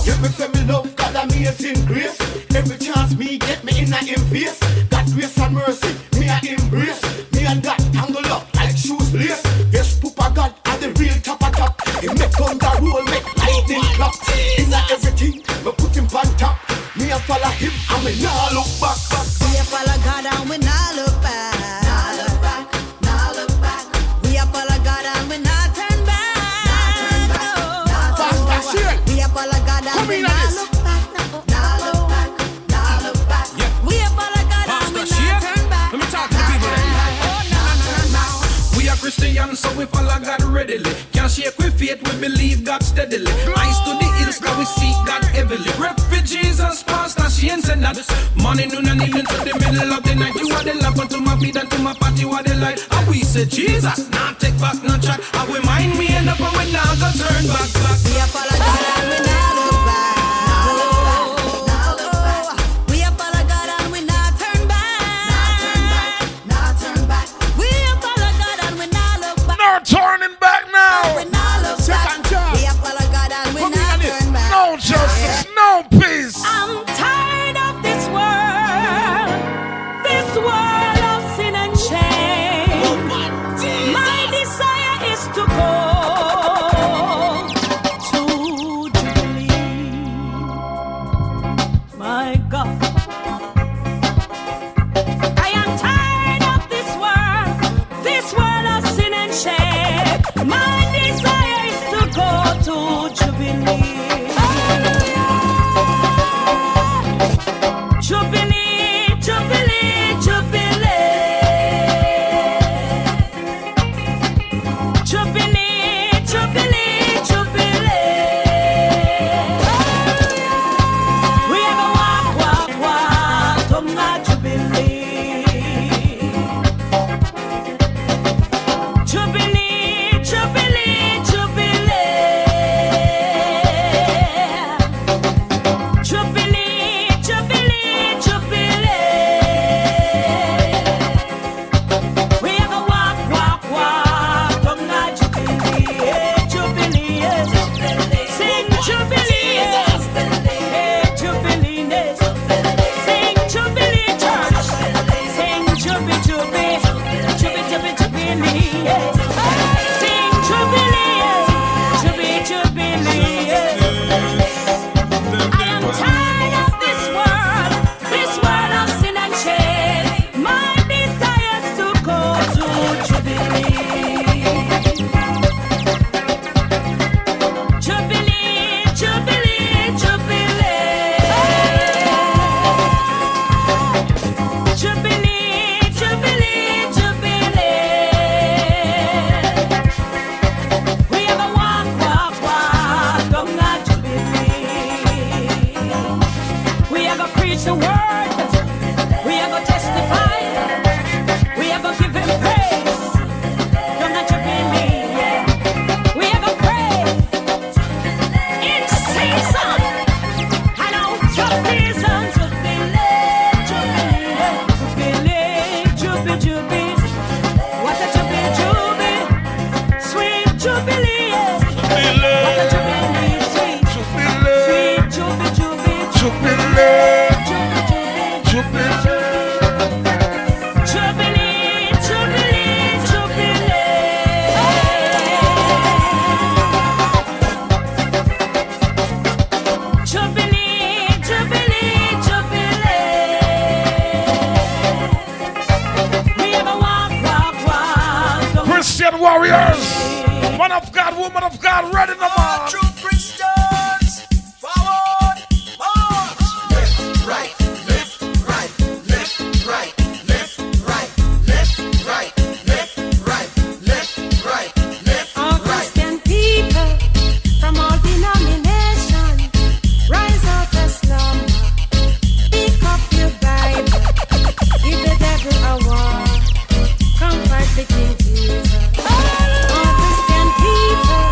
Give me say me love God amazing grace. Every chance me get me in a him face. God grace and mercy, me a embrace. Me and God tangle up like shoes lace. Yes, Papa God are the real top of top. He make thunder roll, make lightning clap. In everything, me put him on top. Me a follow him and me nah look back. We are follow God and we not look back. Not look back, not look back. We are follow God and we not turn back. Not turn back, Pastor Shane, we are follow God and come we in on not this. look back. Not look back, not look back. We are follow God and we not turn back. Let me talk to the people then. We are Christians, so we follow God readily. Can't shake with faith, we believe God steadily. Eyes to the hills, cause we seek God heavily. Refugees and pastor, she ain't said that. Morning, noon, and evening to the middle of the night. You are the lamp unto my feet and to my path, you are the light. And we say, Jesus, not take back no track. And we mind me end up and we not go turn back. We are follow God and we not look back. Not look back. We are follow God and we not turn back. Not turn back, not turn back. We are follow God and we not look back. No turning back now. We not look back. We are follow God and we not turn back. No justice, no peace. I'm tired of this world of sin and shame. Christian warriors, man of God, woman of God, ready no more. True Christians, forward, march. Left, right, left, right, left, right, left, right, left, right, left, right, left, right, left, All Christian people from all denominations, rise out of slumber, pick up your Bible, give the devil a war, come fight the King Jesus. All Christian people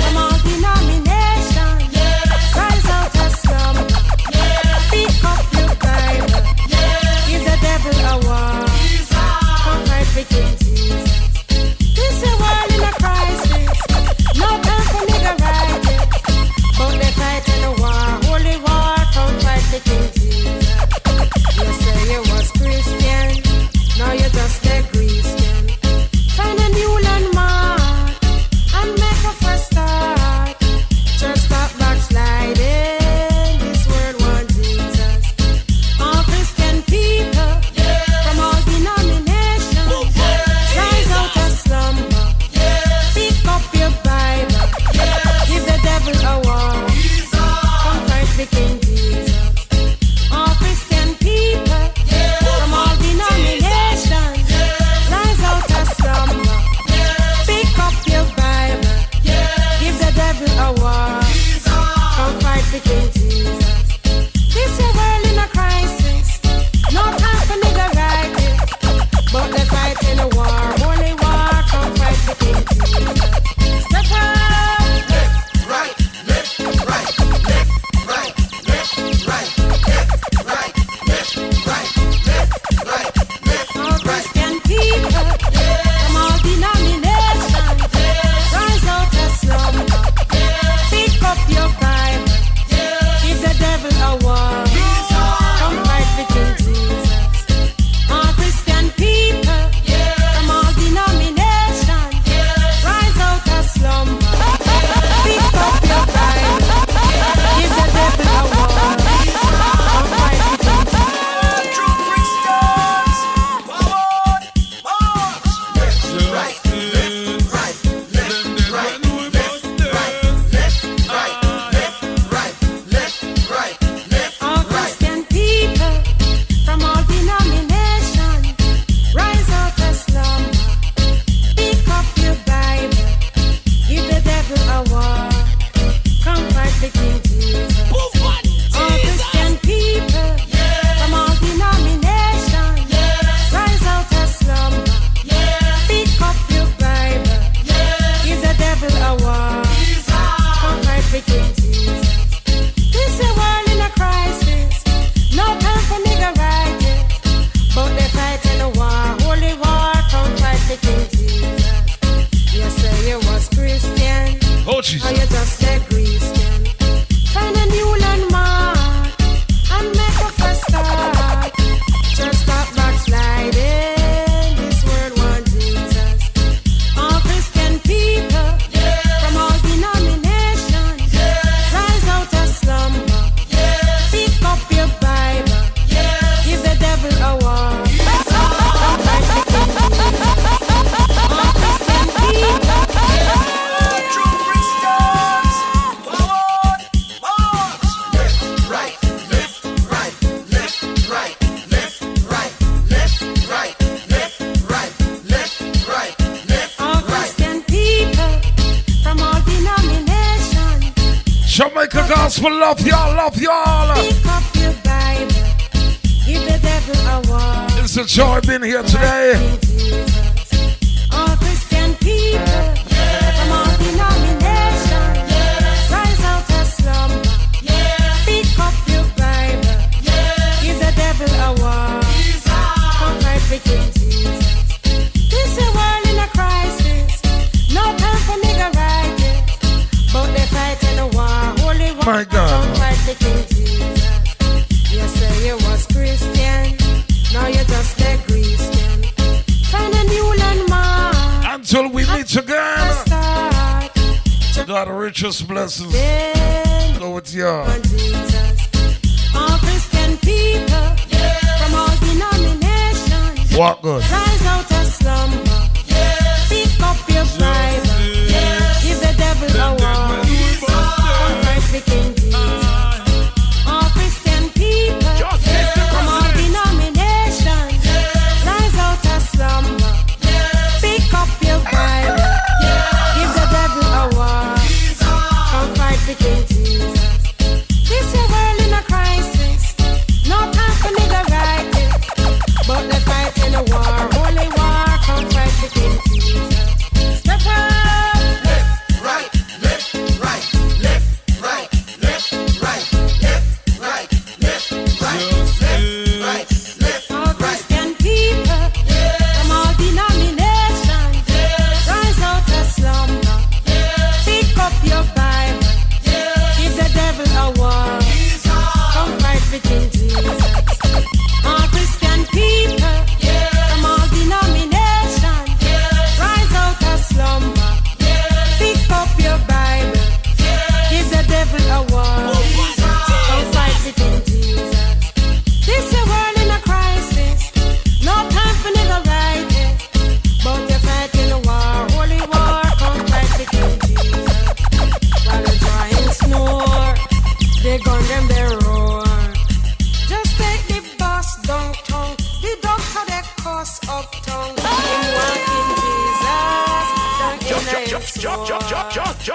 from all denominations, rise out of slumber, pick up your Bible, give the devil a war, come fight the King Jesus. This is a world in a crisis, no time for nigga riding, but they fighting a war, holy war, come fight the King Jesus. You say you was Christian, now you just a Christian. Find a new landmark and make a fresh start. Just stop backsliding, this world want Jesus. All Christian people from all denominations, rise out of slumber, pick up your Bible, give the devil a war, come fight the King Jesus. All Christian people from all denominations, rise out of slumber, pick up your Bible, give the devil a war, come fight the King Jesus. This is a world in a crisis, no time for nigga riding, but they fighting a war, holy war, come fight the King Jesus. Step up! left, right, left, right, left, right, left, right, left, right, left, right, left, right, left, All Christian people from all denominations, rise out of slumber, pick up your Bible, give the devil a war, come fight the King Jesus. All Christian people from all denominations, rise out of slumber, pick up your Bible, give the devil a war, come fight the King Jesus. True Christians, forward, march. Left, right, left, right, left, right, left, right, left, right, left, right, left, right, left, All right. Christian people from all denominations, rise out of slumber, pick up your Bible, give the devil a war, come fight the King Jesus. All Christian people from all denominations, rise out of slumber, pick up your Bible, give the devil a war, come fight the King Jesus. This is a world in a crisis, no time for nigga riding, but they fighting a war, holy war, come fight the King Jesus. You say you was Christian, Oh, now Jesus. you just a Christian. Find a new landmark and make a fresh start. Just stop backsliding, this world want Jesus. All Christian people from all denominations, rise out of slumber, pick up your Bible, give the devil a war, come fight the King Jesus. All Christian people True Christians, forward, march. Left, right, left, right, left, right, left, right, left, right, left, right, left, right, left, All right. Christian people from all denominations, Jamaica Gospel, love y'all. pick up your Bible, give the devil a war, It's a joy being here today. King Jesus. All Christian people from all denominations, rise out of slumber, pick up your Bible, give the devil a war, come fight the King Jesus. This is a world in a crisis, no time for nigga riding, but they fighting a war, holy war, My God. come fight the King Jesus. You say you was Christian, now you just a Christian. Find a new landmark, Until we meet again. start. God, richest blessings. Then Go with y'all. on Jesus. All Christian people from all denominations, Walk good. rise out of slumber, pick up your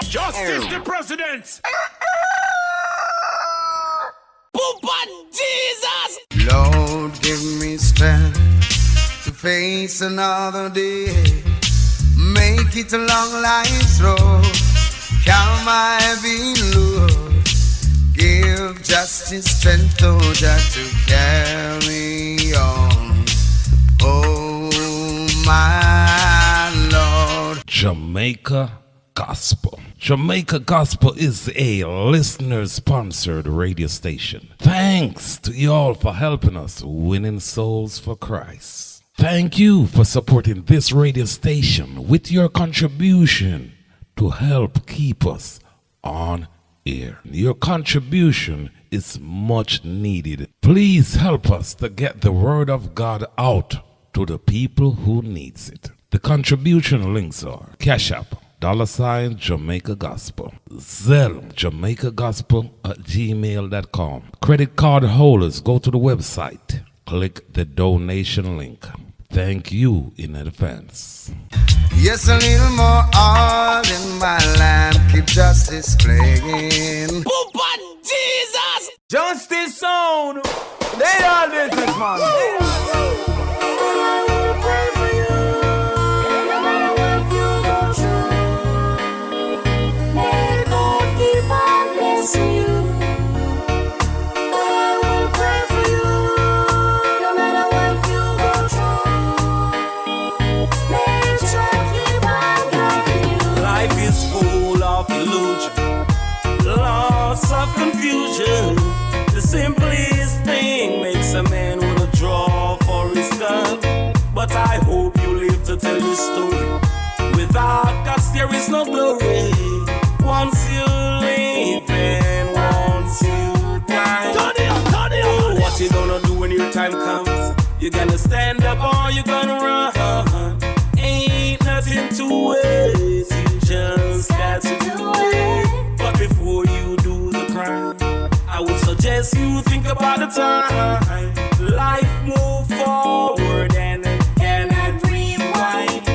Justice the president. Jesus. Lord, give me strength to face another day. Make it a long life's road. Calm my being, Lord. Give justice strength, oh Jah, to carry on. Oh my Lord. Jamaica Gospel. Jamaica Gospel is a listener-sponsored radio station. Thanks to y'all for helping us winning souls for Christ. Thank you for supporting this radio station with your contribution to help keep us on air. Your contribution is much needed. Please help us to get the word of God out to the people who needs it. The contribution links are CashApp Jamaica Gospel, Zelle JamaicaGospel@gmail.com. Credit card holders, go to the website, click the donation link. Thank you in advance. Yes, a little more oil in my lamp, keep justice playing. Jesus. Justice sound. They all business, man. Lots of confusion. The simplest thing makes a man wanna draw for his gun. But I hope you live to tell your story. Without God there is no glory. Once you live and once you die. Oh, what you gonna do when your time comes? You gonna stand up or you gonna run? Ain't nothing to waste. You just got to do it. But before you do the crime, I would suggest you think about the time. Life move forward and it cannot rewind.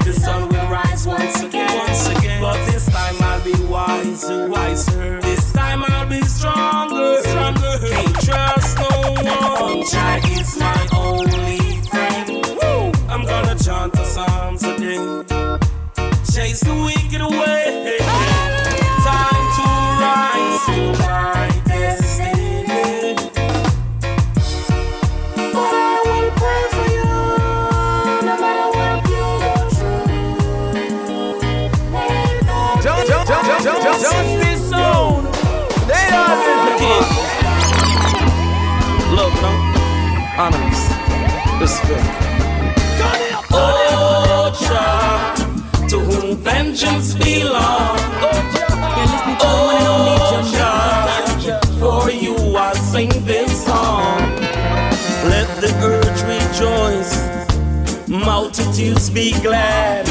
The sun will rise once again. But this time I'll be wiser. This time I'll be stronger. Can't trust no one. Jah is my only friend. I'm gonna chant the Psalms again. Chase the wicked away. Time to rise to my destiny. But I will pray for you, no matter what you go through. Justice zone. They are living. Love, no? Honors. Respect. Oh, Jah, to whom vengeance belongs. Oh, Jah, for you I sing this song. Let the earth rejoice, multitudes be glad.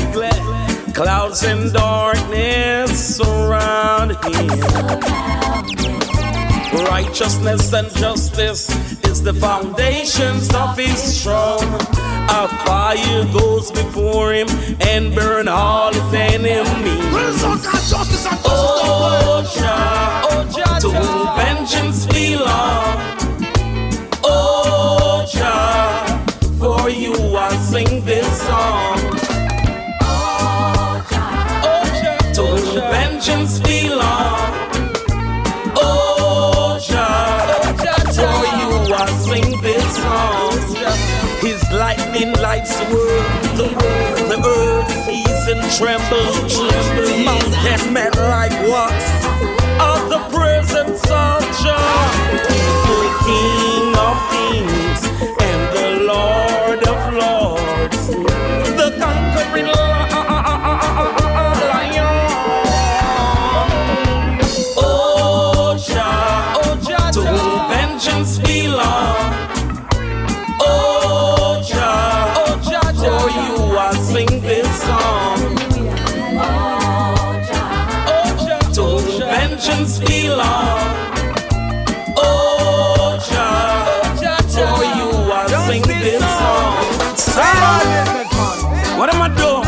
Clouds and darkness surround him. Righteousness and justice is the foundations of his throne. A fire goes before him and burn all his enemies. Oh, Jah, to whom vengeance belongs. Oh, Jah, for you I sing this song. Oh, Jah, to whom vengeance belongs. Oh, Jah, for you I sing this song. His lightning lights the world. The earth sees and trembles. Mountains melt like wax. of the presence of Jah. He's the King of Kings and the Lord of Lords, the conquering lion. Oh Jah, to whom vengeance belongs. Oh Jah, for you I sing this song. To whom vengeance belongs. Oh Jah, for you I sing this song. What am I doing?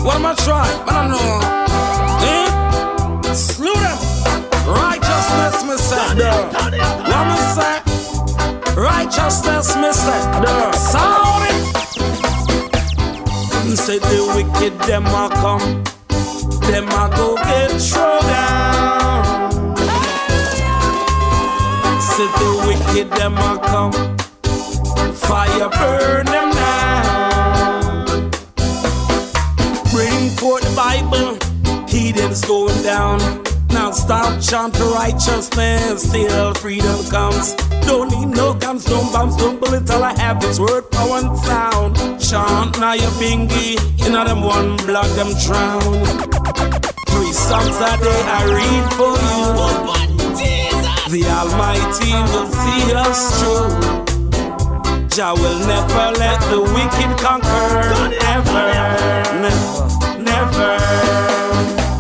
What am I trying? I don't know. Slew them. Righteousness, me say. What me say? Righteousness, me say. Sound it. Say the wicked, them a come. Them a go get thrown down. Say the wicked, them a come. Fire burn them down. Bring forth the Bible. Heathens going down. Now stop chanting righteousness till freedom comes. Don't need no guns, no bombs, no bullets. All I have is word, power, and sound. Chant now your bingy. In them one blood, them drown. 3 songs a day I read for you. The Almighty will see us through. Jah will never let the wicked conquer. Never, never, never.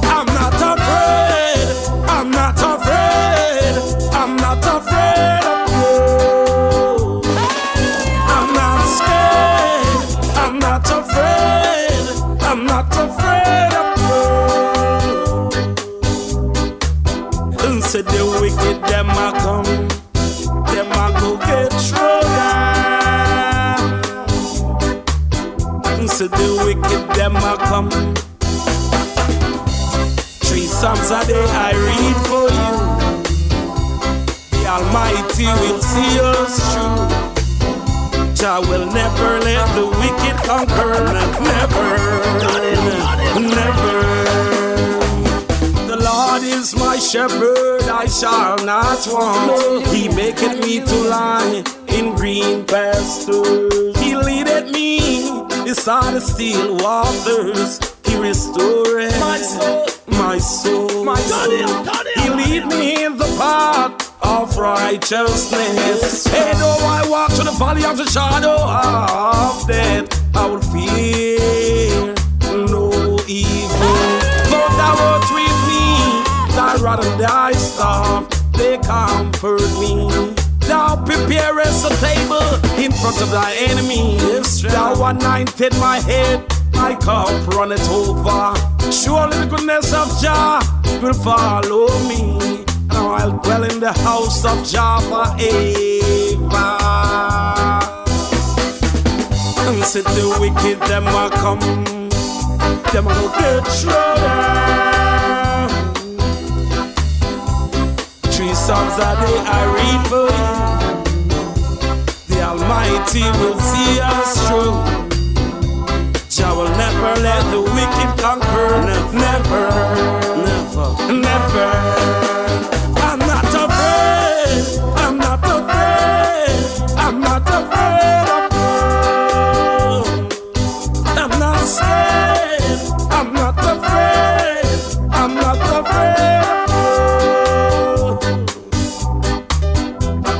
I'm not afraid. I'm not afraid. I'm not afraid of you. I'm not scared. I'm not afraid. I'm not afraid of you. And said the wicked, them a come. Them a go get thrown down. So the wicked them a come. 3 Psalms a day I read for you. The Almighty will see us through. Jah will never let the wicked conquer. Never, never. The Lord is my shepherd, I shall not want. He maketh me to lie in green pastures. He leadeth me beside the still waters. He restoreth my soul, my soul, my soul. He lead me in the path of righteousness. Hey, though I walk through the valley of the shadow of death, I will fear no evil. Though thou art with me, thy rod and thy staff, they comfort me. Thou preparest a table in front of thy enemies. Thou anointed my head, my cup runneth over. Surely the goodness of Jah will follow me. Now I'll dwell in the house of Jah forever. And said the wicked, them a come. Them a go get thrown down. 3 Psalms a day I read for you. The Almighty will see us through. Jah will never let the wicked conquer. Never, never, never. I'm not afraid. I'm not afraid. I'm not afraid of you. I'm not scared. I'm not afraid. I'm not afraid of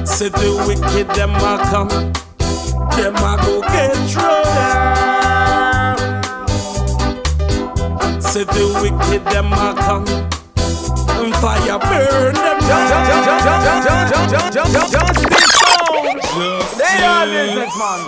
you. Say the wicked them a come. Them a go get thrown down. Say the wicked them a come. And fire burn them down. Justice sound. They are businessman.